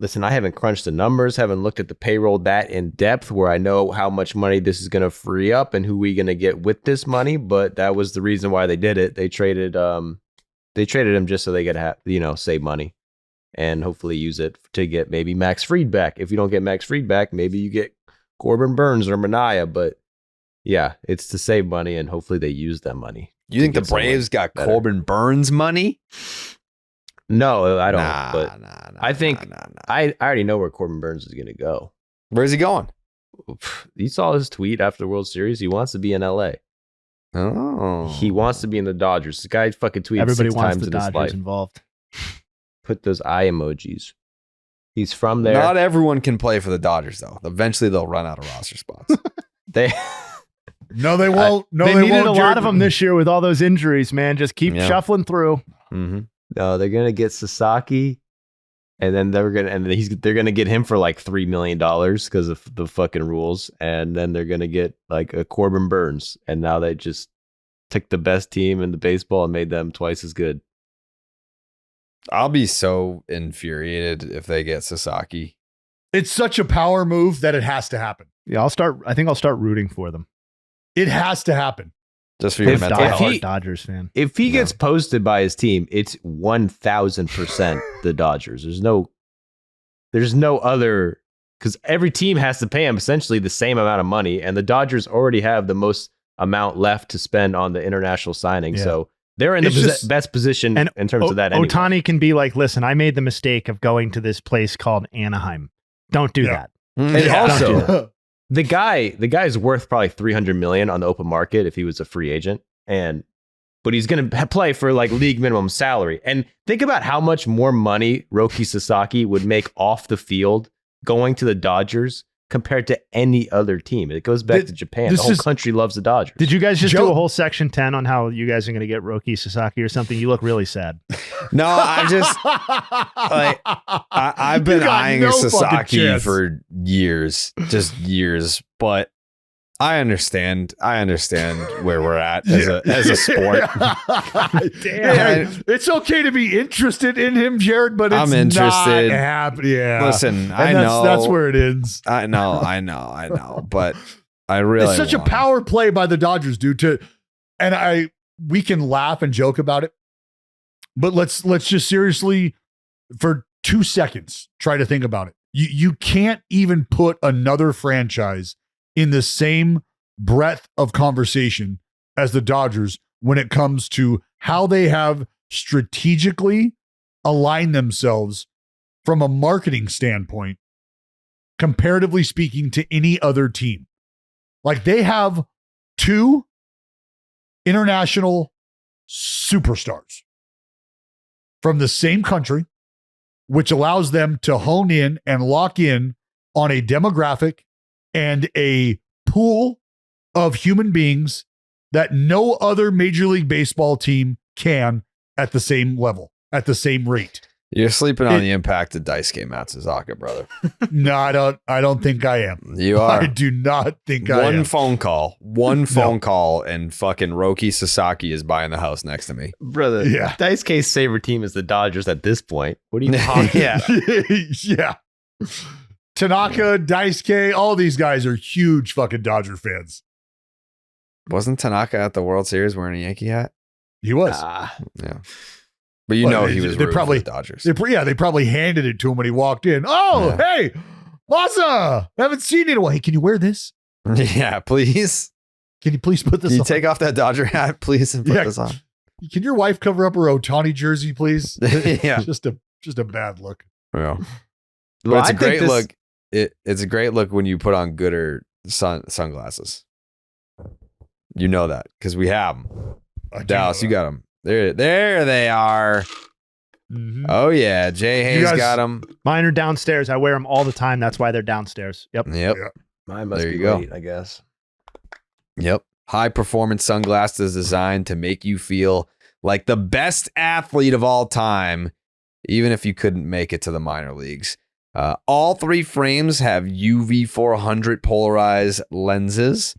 listen, I haven't crunched the numbers, haven't looked at the payroll that in depth where I know how much money this is going to free up and who we're going to get with this money. But that was the reason why they did it. They traded him just so they could have, save money and hopefully use it to get maybe Max Fried back. If you don't get Max Fried back, maybe you get Corbin Burns or Mania. But yeah, it's to save money and hopefully they use that money. You think the Braves got better. Corbin Burns money? No, I don't. I think I already know where Corbin Burns is going to go. Where's he going? You saw his tweet after the World Series. He wants to be in LA. Oh. He wants to be in the Dodgers. This guy fucking tweeted Everybody 6 wants times the in Dodgers his life. Involved. Put those eye emojis. He's from there. Not everyone can play for the Dodgers, though. Eventually, they'll run out of roster spots. No, they won't. They needed a lot of them this year with all those injuries, man. Just keep shuffling through. Mm-hmm. No, they're gonna get Sasaki, and then they're gonna get him for like $3 million because of the fucking rules, and then they're gonna get like a Corbin Burns, and now they just took the best team in the baseball and made them twice as good. I'll be so infuriated if they get Sasaki. It's such a power move that it has to happen. Yeah, I think I'll start rooting for them. It has to happen. Just for your mental health. Dodgers fan. If he gets posted by his team, it's 1,000% the Dodgers. There's no other, because every team has to pay him essentially the same amount of money, and the Dodgers already have the most amount left to spend on the international signing. Yeah. So they're in the best position in terms of that. Anyway. Ohtani can be like, listen, I made the mistake of going to this place called Anaheim. Don't do that. And also, the guy's worth probably $300 million on the open market if he was a free agent, but he's going to play for like league minimum salary. And think about how much more money Roki Sasaki would make off the field going to the Dodgers compared to any other team. It goes back to Japan. The whole country loves the Dodgers. Did you guys just do a whole section 10 on how you guys are going to get Roki Sasaki or something? You look really sad. No, I've been eyeing Sasaki for years, but I understand where we're at as a sport. Damn. It's okay to be interested in him, Gerrit, but it's I'm interested. Not happening. Yeah. Listen, I know that's where it ends. I know, but I really it's such a power play by the Dodgers, dude. We can laugh and joke about it, but let's just seriously for 2 seconds try to think about it. You can't even put another franchise in the same breadth of conversation as the Dodgers when it comes to how they have strategically aligned themselves from a marketing standpoint, comparatively speaking, to any other team. Like they have 2 international superstars from the same country, which allows them to hone in and lock in on a demographic and a pool of human beings that no other Major League Baseball team can at the same level, at the same rate. You're sleeping on the impact of Daisuke Matsuzaka, brother. No, I don't think I am. You are. I do not think I am. One phone call, and fucking Roki Sasaki is buying the house next to me. Brother, Yeah. Daisuke's favorite team is the Dodgers at this point. What are you talking Yeah. Yeah. Tanaka, Daisuke, all these guys are huge fucking Dodger fans. Wasn't Tanaka at the World Series wearing a Yankee hat? He was. Yeah. But you know he was rooting for the Dodgers. They probably handed it to him when he walked in. Oh, hey, Masa, haven't seen you in a while. Hey, can you wear this? Yeah, please. Can you please put this Can you on? take off that Dodger hat, please, and put this on? Can your wife cover up her Ohtani jersey, please? Yeah. Just a bad look. Yeah. But it's a great look. It's a great look when you put on Gooder sunglasses. You know that because we have them. Dallas, you got them. There they are. Mm-hmm. Oh yeah, Jayhay's got them. Mine are downstairs. I wear them all the time. That's why they're downstairs. Yep. Mine must There be you go. late, I guess. Yep. High performance sunglasses designed to make you feel like the best athlete of all time, even if you couldn't make it to the minor leagues. All three frames have UV 400 polarized lenses.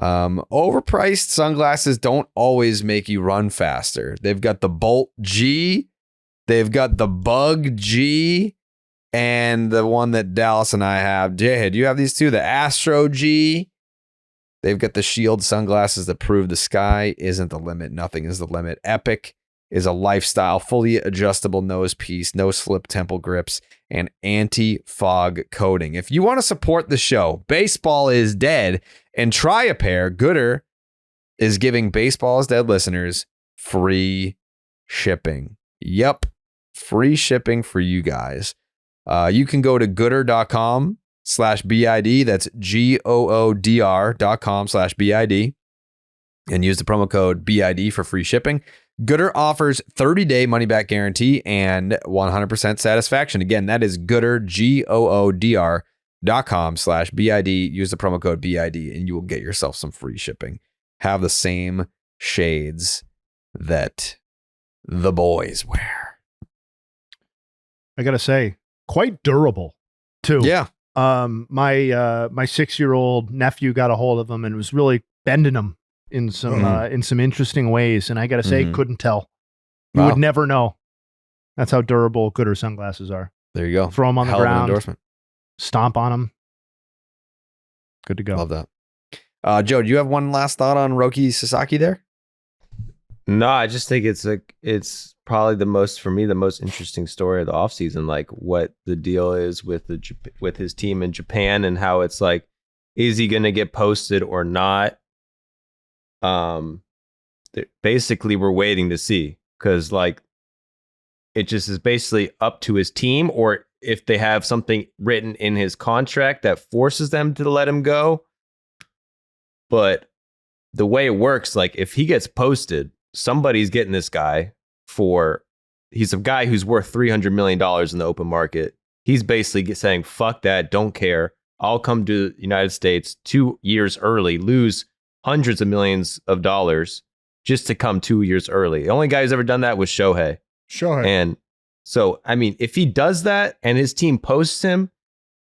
Overpriced sunglasses don't always make you run faster. They've got the Bolt G, they've got the Bug G, and the one that Dallas and I have. Jay, do you have these two? The Astro G. They've got the Shield sunglasses that prove the sky isn't the limit. Nothing is the limit. Epic is a lifestyle, fully adjustable nose piece, no slip temple grips, and anti-fog coating. If you want to support the show, Baseball is Dead, and try a pair, Gooder is giving Baseball is Dead listeners free shipping. Yep, free shipping for you guys. You can go to gooder.com/BID. That's GOODR.com/BID and use the promo code BID for free shipping. Gooder offers 30-day money-back guarantee and 100% satisfaction. Again, that is Gooder, GOODR.com/BID. Use the promo code BID and you will get yourself some free shipping. Have the same shades that the boys wear. I gotta say, quite durable too. Yeah. My 6-year-old nephew got a hold of them and was really bending them in some interesting ways. And I gotta say, couldn't tell. You would never know. That's how durable Gooder sunglasses are. There you go. Throw them on the Hell of an ground. endorsement. Stomp on them. Good to go. Love that. Joe, do you have one last thought on Roki Sasaki there? No, I just think it's probably the most interesting story of the offseason, like what the deal is with his team in Japan and how it's like, is he going to get posted or not? Basically we're waiting to see, because like it just is basically up to his team, or if they have something written in his contract that forces them to let him go. But the way it works, like if he gets posted, somebody's getting this guy he's a guy who's worth $300 million in the open market. He's basically saying, fuck that, don't care. I'll come to the United States 2 years early, lose hundreds of millions of dollars just to come 2 years early. The only guy who's ever done that was Shohei. And so, I mean, if he does that and his team posts him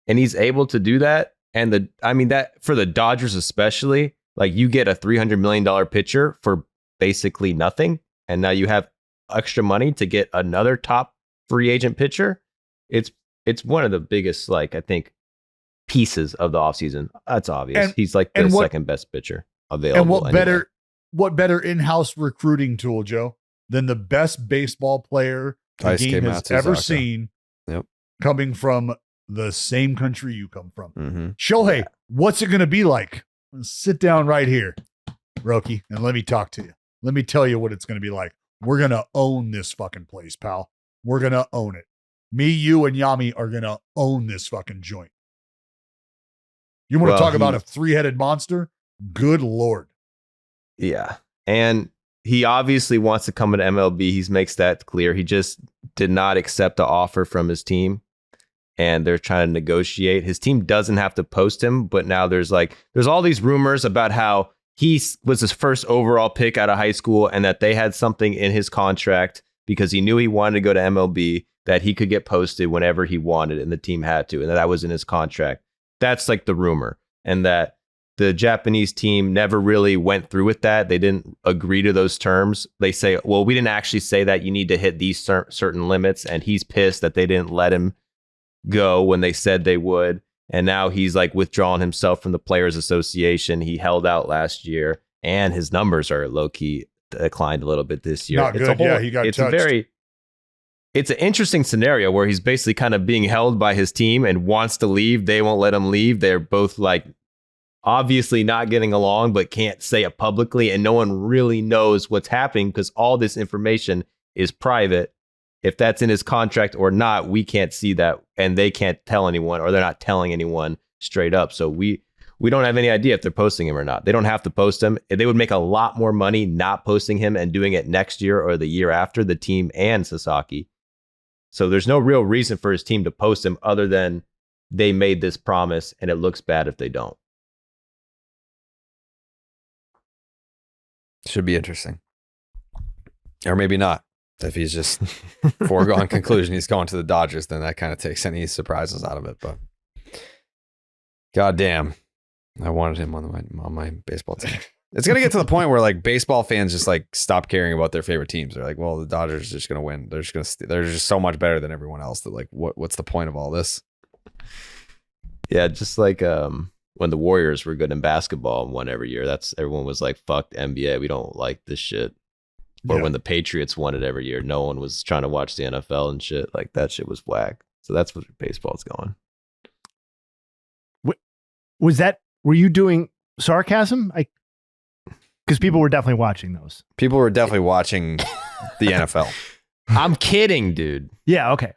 and he's able to do that, and that for the Dodgers especially, like you get a $300 million pitcher for basically nothing, and now you have extra money to get another top free agent pitcher. It's one of the biggest, like, I think, pieces of the offseason. That's obvious. And, he's like the second best pitcher available. And what better in-house recruiting tool, Joe, than the best baseball player the game has ever seen, coming from the same country you come from. Shohei, what's it going to be like? Sit down right here, Roki, and let me talk to you. Let me tell you what it's going to be like. We're going to own this fucking place, pal. We're going to own it. Me, you, and Yami are going to own this fucking joint. You want to talk about a three-headed monster? Good Lord. Yeah. And he obviously wants to come into MLB. He makes that clear. He just did not accept the offer from his team, and they're trying to negotiate. His team doesn't have to post him, but now there's all these rumors about how was his first overall pick out of high school, and that they had something in his contract because he knew he wanted to go to MLB that he could get posted whenever he wanted, and the team had to, and that was in his contract. That's like the rumor, and that the Japanese team never really went through with that. They didn't agree to those terms. They say, well, we didn't actually say that you need to hit these certain limits, and he's pissed that they didn't let him go when they said they would. And now he's like withdrawn himself from the Players Association. He held out last year, and his numbers are low key declined a little bit this year. Not good. Yeah, he got touched. It's an interesting scenario where he's basically kind of being held by his team and wants to leave. They won't let him leave. They're both like obviously not getting along, but can't say it publicly. And no one really knows what's happening because all this information is private. If that's in his contract or not, we can't see that, and they can't tell anyone, or they're not telling anyone straight up. So we don't have any idea if they're posting him or not. They don't have to post him. They would make a lot more money not posting him and doing it next year or the year after, the team and Sasaki. So there's no real reason for his team to post him other than they made this promise, and it looks bad if they don't. Should be interesting. Or maybe not. If he's just foregone conclusion, he's going to the Dodgers, then that kind of takes any surprises out of it. But goddamn, I wanted him on my baseball team. It's gonna get to the point where like baseball fans just like stop caring about their favorite teams. They're like, well, the Dodgers are just gonna win. They're just so much better than everyone else that like, what's the point of all this? Yeah, just like when the Warriors were good in basketball and won every year. That's everyone was like, fuck the NBA. We don't like this shit. Or when the Patriots won it every year, no one was trying to watch the NFL and shit. Like that shit was whack. So that's what baseball's going. Were you doing sarcasm? Because people were definitely watching those. People were definitely watching the NFL. I'm kidding, dude. Yeah. Okay.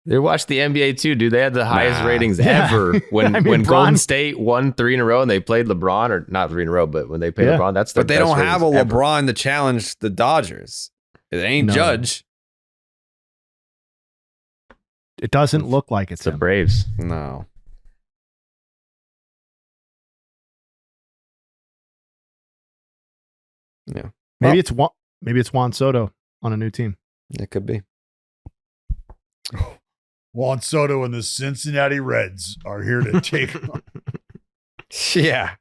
They watched the NBA too, dude. They had the highest ratings ever when Golden State won 3 in a row and they played LeBron, or not 3 in a row, but when they played LeBron, that's the But they don't have a LeBron to challenge the Dodgers. It ain't Judge. It doesn't look like it's the Braves. No. Yeah. Maybe it's Juan Soto on a new team. It could be. Juan Soto and the Cincinnati Reds are here to take on. Yeah.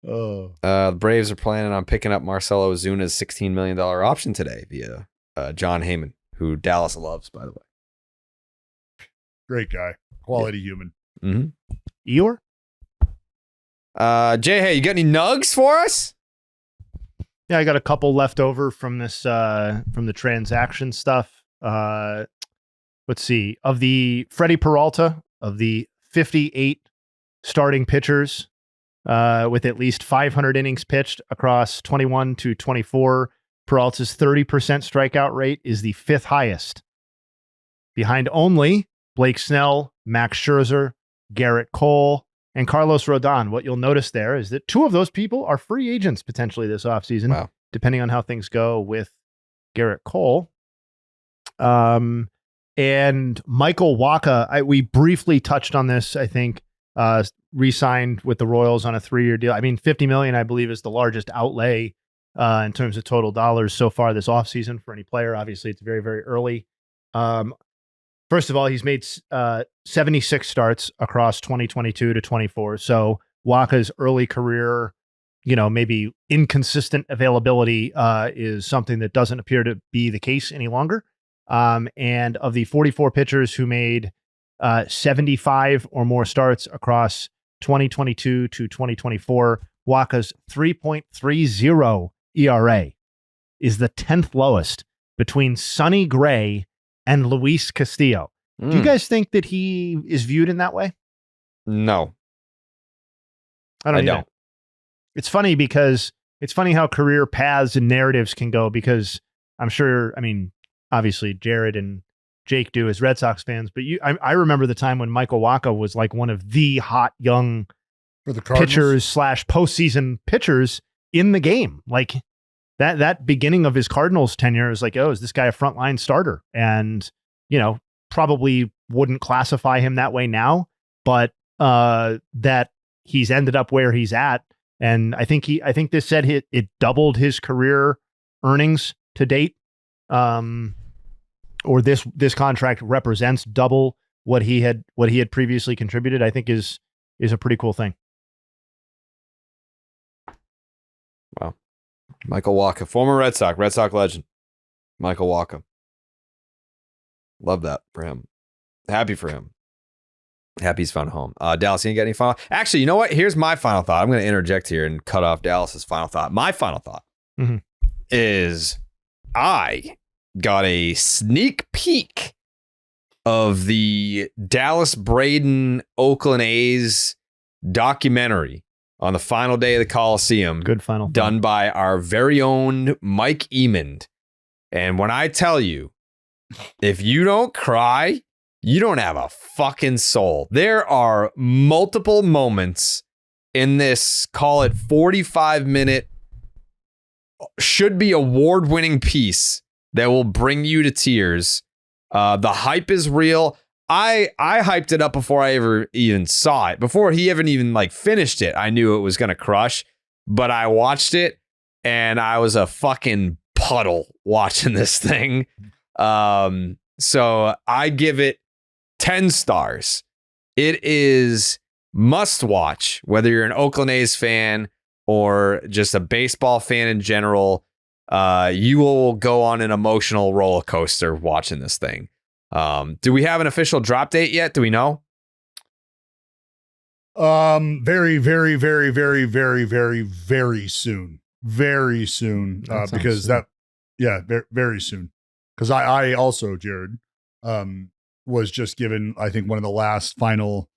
Oh. The Braves are planning on picking up Marcell Ozuna's $16 million option today via John Heyman, who Dallas loves, by the way. Great guy. Quality human. Mm-hmm. Eeyore? Jayhay, you got any nugs for us? Yeah, I got a couple left over from this from the transaction stuff. Let's see. Of the Freddie Peralta, of the 58 starting pitchers with at least 500 innings pitched across 21 to 24, Peralta's 30% strikeout rate is the 5th highest. Behind only Blake Snell, Max Scherzer, Gerrit Cole, and Carlos Rodon. What you'll notice there is that 2 of those people are free agents potentially this offseason, wow, depending on how things go with Gerrit Cole. And Michael Wacha, we briefly touched on this, I think, re-signed with the Royals on a 3-year deal. I mean, $50 million, I believe, is the largest outlay in terms of total dollars so far this offseason for any player. Obviously, it's very, very early. First of all, he's made 76 starts across 2022 to 24. So Wacha's early career, maybe inconsistent availability is something that doesn't appear to be the case any longer. And of the 44 pitchers who made 75 or more starts across 2022 to 2024, Wacha's 3.30 ERA is the 10th lowest between Sonny Gray and Luis Castillo. Do you guys think that he is viewed in that way? No. I don't. It's funny because it's funny how career paths and narratives can go, because I'm sure, obviously Jared and Jake do as Red Sox fans, but I remember the time when Michael Wacha was like one of the hot young for the pitchers / postseason pitchers in the game. Like that beginning of his Cardinals tenure is like, oh, is this guy a frontline starter? And, probably wouldn't classify him that way now, but that he's ended up where he's at. And I think this said it doubled his career earnings to date. Or this contract represents double what he had previously contributed, I think is a pretty cool thing. Wow. Michael Wacha, former Red Sox legend. Michael Wacha. Love that for him. Happy for him. Happy he's found a home. Dallas, you ain't got any final? Actually, you know what? Here's my final thought. I'm going to interject here and cut off Dallas's final thought. My final thought is I got a sneak peek of the Dallas Braden Oakland A's documentary on the final day of the Coliseum. Good final thought. Done by our very own Mike Eamond. And when I tell you, if you don't cry, you don't have a fucking soul. There are multiple moments in this, call it 45-minute, should be award-winning piece that will bring you to tears. The hype is real. I hyped it up before I ever even saw it. Before he even like finished it, I knew it was going to crush. But I watched it, and I was a fucking puddle watching this thing. So I give it 10 stars. It is must watch, whether you're an Oakland A's fan or just a baseball fan in general. You will go on an emotional roller coaster watching this thing. Do we have an official drop date yet? Do we know? Very, very, very, very, very, very, very soon. Very soon. Because soon. Very soon. Because I also, Jared, was just given, I think, one of the last final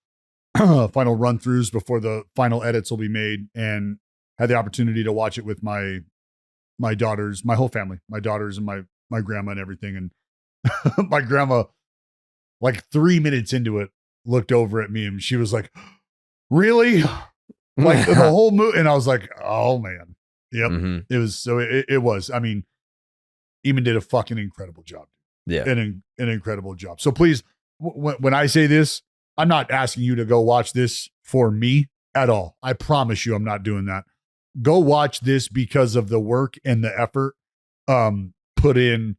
run throughs before the final edits will be made, and had the opportunity to watch it with my daughters, my whole family, my daughters and my grandma and everything. And my grandma, like 3 minutes into it, looked over at me and she was like, really? Like the whole movie. And I was like, oh man. Yep. Mm-hmm. It was, so it was, I mean, Eamon did a fucking incredible job. Yeah. An incredible job. So please, when I say this, I'm not asking you to go watch this for me at all. I promise you I'm not doing that. Go watch this because of the work and the effort put in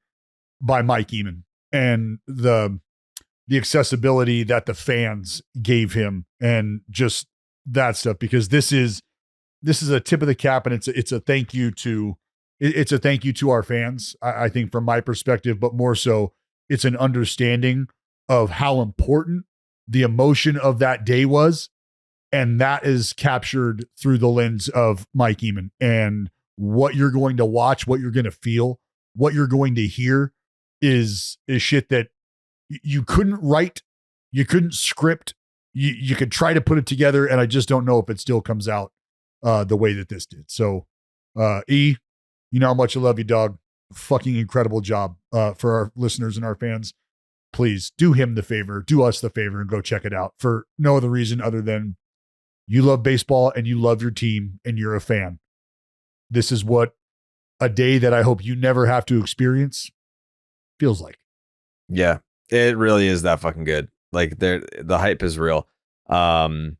by Mike Eamon and the accessibility that the fans gave him and just that stuff, because this is a tip of the cap, and it's a thank you to our fans. I think from my perspective, but more so it's an understanding of how important the emotion of that day was. And that is captured through the lens of Mike Eamon, and what you're going to watch, what you're going to feel, what you're going to hear is shit that you couldn't write, you couldn't script, you could try to put it together. And I just don't know if it still comes out the way that this did. So E, you know how much I love you, dog. Fucking incredible job for our listeners and our fans. Please do him the favor, do us the favor, and go check it out for no other reason other than you love baseball and you love your team and you're a fan. This is what a day that I hope you never have to experience feels like. Yeah, it really is that fucking good. Like the hype is real. I'm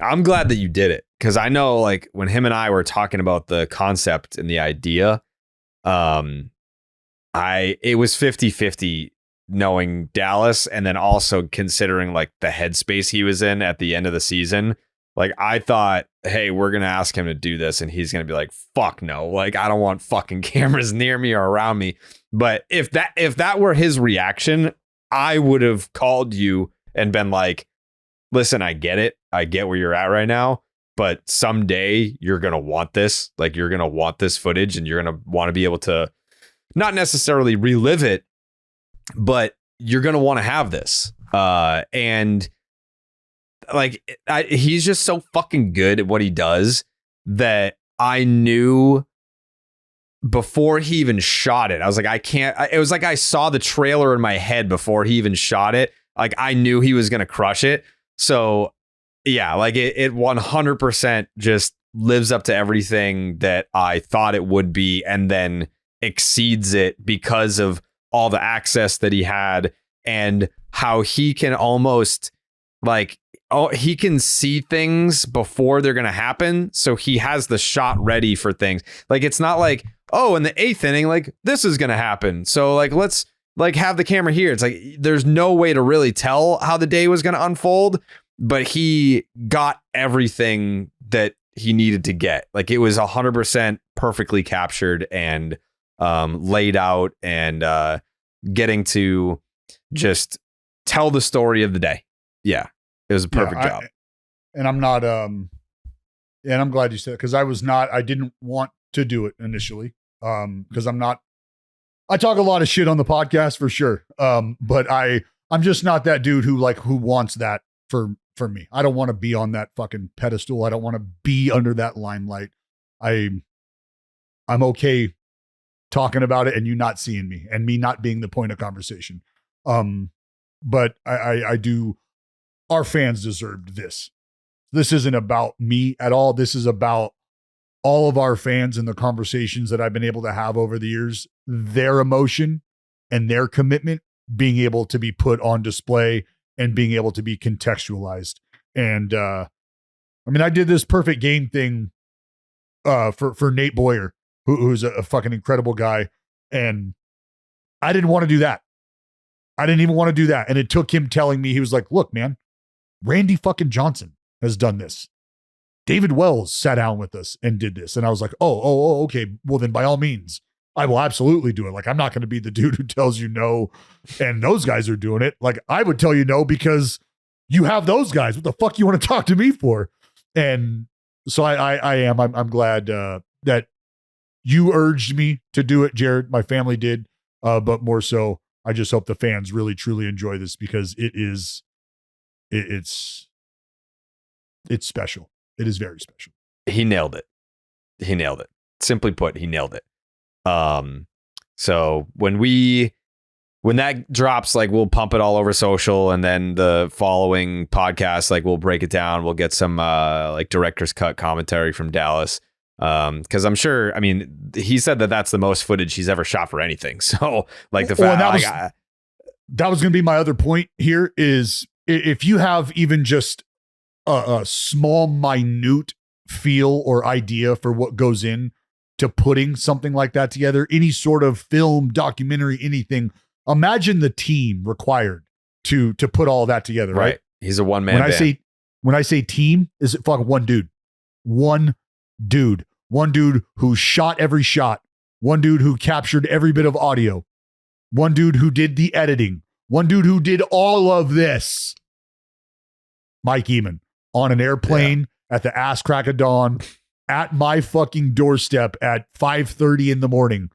glad that you did it, because I know, like, when him and I were talking about the concept and the idea, it was 50-50 knowing Dallas and then also considering like the headspace he was in at the end of the season. Like, I thought, hey, we're going to ask him to do this, and he's going to be like, fuck no. Like, I don't want fucking cameras near me or around me. But if that were his reaction, I would have called you and been like, listen, I get it. I get where you're at right now, but someday you're going to want this. Like, you're going to want this footage, and you're going to want to be able to not necessarily relive it, but you're going to want to have this. And like, he's just so fucking good at what he does that I knew before he even shot it. I was like, it was like I saw the trailer in my head before he even shot it. Like, I knew he was going to crush it. So yeah, like it 100% just lives up to everything that I thought it would be, and then exceeds it because of all the access that he had and how he can almost, like, he can see things before they're going to happen. So he has the shot ready for things. Like, it's not like, oh, in the 8th inning, like this is going to happen. So like, let's like have the camera here. It's like, there's no way to really tell how the day was going to unfold, but he got everything that he needed to get. Like, it was 100% perfectly captured and laid out, and getting to just tell the story of the day. Yeah, it was a perfect job. And I'm not, and I'm glad you said it, because I didn't want to do it initially, because I talk a lot of shit on the podcast for sure, but I'm just not that dude who wants that for me. I don't want to be on that fucking pedestal. I don't want to be under that limelight. I'm okay talking about it and you not seeing me and me not being the point of conversation. But I do. Our fans deserved this. This isn't about me at all. This is about all of our fans and the conversations that I've been able to have over the years, their emotion and their commitment being able to be put on display and being able to be contextualized. And I mean, I did this perfect game thing for Nate Boyer, who's a fucking incredible guy. And I didn't want to do that. I didn't even want to do that. And it took him telling me, he was like, look, man, Randy fucking Johnson has done this. David Wells sat down with us and did this. And I was like, oh, okay. Well, then by all means, I will absolutely do it. Like, I'm not going to be the dude who tells you no, and those guys are doing it. Like, I would tell you no because you have those guys. What the fuck you want to talk to me for? And so I'm glad that you urged me to do it, Jared. My family did. But more so, I just hope the fans really, truly enjoy this, because it's special. It is very special. He nailed it. Simply put, he nailed it. So when that drops, like, we'll pump it all over social, and then the following podcast, like, we'll break it down. We'll get some like director's cut commentary from Dallas. Because I'm sure, I mean, he said that that's the most footage he's ever shot for anything. So like the fact that was going to be my other point here is, if you have even just a small, minute feel or idea for what goes in to putting something like that together, any sort of film, documentary, anything, imagine the team required to put all that together. Right. He's a one-man band. When I say team, is it fucking one dude who shot every shot, one dude who captured every bit of audio, one dude who did the editing, one dude who did all of this. Mike Eamon on an airplane at the ass crack of dawn at my fucking doorstep at 5:30 in the morning,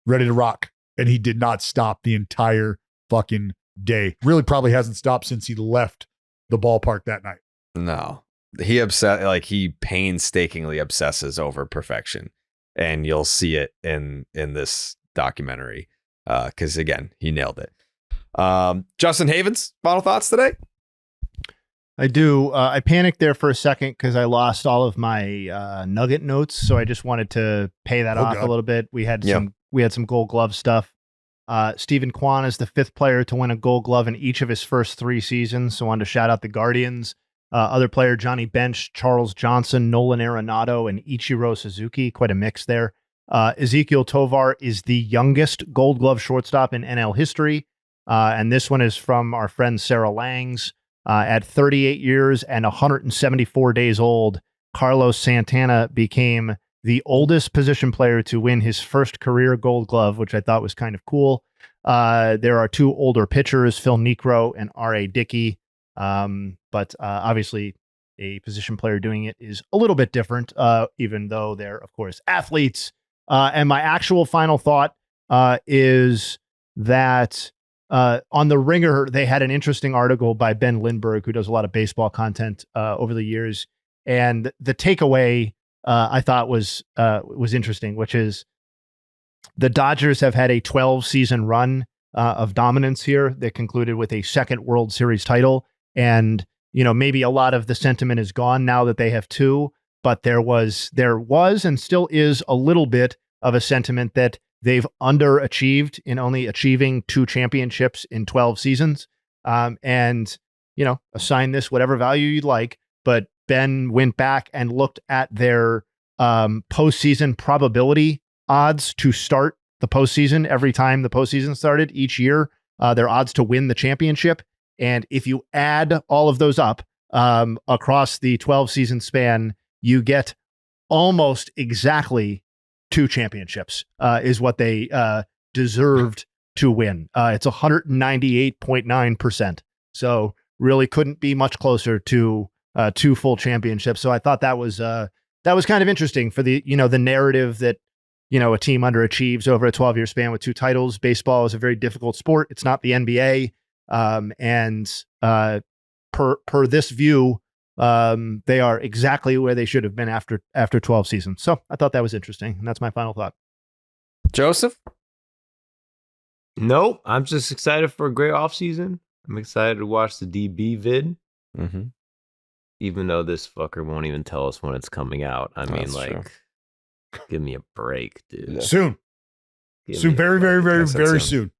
ready to rock. And he did not stop the entire fucking day. Really probably hasn't stopped since he left the ballpark that night. No, he painstakingly obsesses over perfection, and you'll see it in this documentary. Because again, he nailed it. Justin Havens, final thoughts today? I do. I panicked there for a second because I lost all of my Nugget notes, so I just wanted to pay that off a little bit. We had some Gold Glove stuff. Stephen Kwan is the 5th player to win a Gold Glove in each of his first 3 seasons. So I wanted to shout out the Guardians. Other player, Johnny Bench, Charles Johnson, Nolan Arenado, and Ichiro Suzuki. Quite a mix there. Ezekiel Tovar is the youngest Gold Glove shortstop in NL history. And this one is from our friend Sarah Langs. At 38 years and 174 days old, Carlos Santana became the oldest position player to win his first career Gold Glove, which I thought was kind of cool. There are 2 older pitchers, Phil Niekro and R.A. Dickey. But obviously a position player doing it is a little bit different, even though they're, of course, athletes. And my actual final thought is that on The Ringer, they had an interesting article by Ben Lindbergh, who does a lot of baseball content over the years. And the takeaway I thought was interesting, which is the Dodgers have had a 12-season run of dominance here that concluded with a 2nd World Series title. And, you know, maybe a lot of the sentiment is gone now that they have 2, but there was and still is a little bit of a sentiment that they've underachieved in only achieving 2 championships in 12 seasons. And assign this whatever value you'd like. But Ben went back and looked at their postseason probability odds to start the postseason every time the postseason started each year, their odds to win the championship. And if you add all of those up across the 12 season span, you get almost exactly 2 championships is what they deserved to win. It's 198.9%. So really couldn't be much closer to 2 full championships. So I thought that was kind of interesting for the narrative that, a team underachieves over a 12-year span with 2 titles. Baseball is a very difficult sport. It's not the NBA. And per this view, they are exactly where they should have been after 12 seasons. So I thought that was interesting. And that's my final thought. Joseph? Nope. I'm just excited for a great offseason. I'm excited to watch the DB vid. Mm-hmm. Even though this fucker won't even tell us when it's coming out. I mean, true. Give me a break, dude. Soon. Very, very, very, very soon.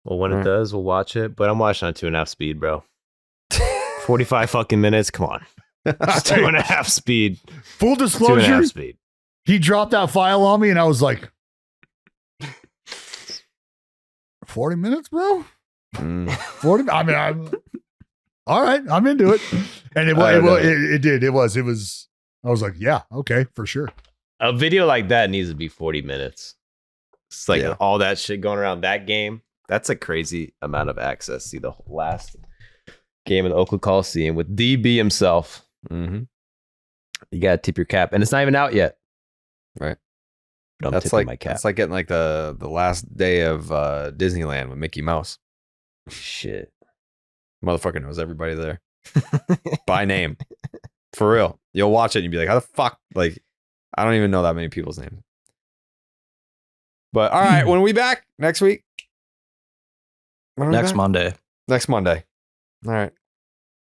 Well, when it does, we'll watch it. But I'm watching on 2.5 speed, bro. 45 fucking minutes. Come on. Just 2.5 speed. Full disclosure. 2.5 speed. He dropped that file on me and I was like, 40 minutes, bro? 40? I mean, I'm all right. I'm into it. And it did. It was. I was like, yeah, okay, for sure. A video like that needs to be 40 minutes. It's like all that shit going around that game. That's a crazy amount of access. See the last game of the Oakland Coliseum with DB himself. Mm-hmm. You got to tip your cap. And it's not even out yet. Right. But that's like my cap. That's like getting like the last day of Disneyland with Mickey Mouse. Shit. Motherfucker knows everybody there. By name. For real. You'll watch it and you'll be like, how the fuck? Like, I don't even know that many people's names. But all right, when are we back? Next week? Next Monday. Next Monday. All right.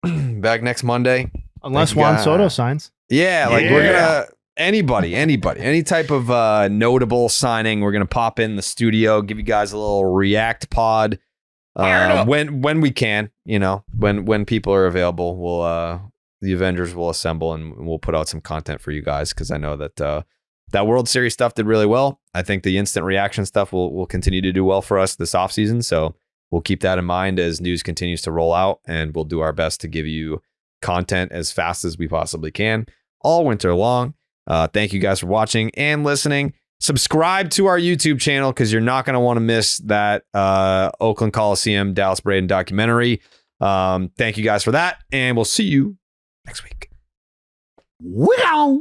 Back next Monday. Unless Juan Soto signs. Yeah, we're gonna any type of notable signing, we're gonna pop in the studio, give you guys a little react pod. When we can, when people are available, we'll the Avengers will assemble and we'll put out some content for you guys, because I know that that World Series stuff did really well. I think the instant reaction stuff will continue to do well for us this offseason. So we'll keep that in mind as news continues to roll out, and we'll do our best to give you content as fast as we possibly can all winter long. Thank you guys for watching and listening. Subscribe to our YouTube channel, because you're not going to want to miss that Oakland Coliseum, Dallas Braden documentary. Thank you guys for that, and we'll see you next week. Wow.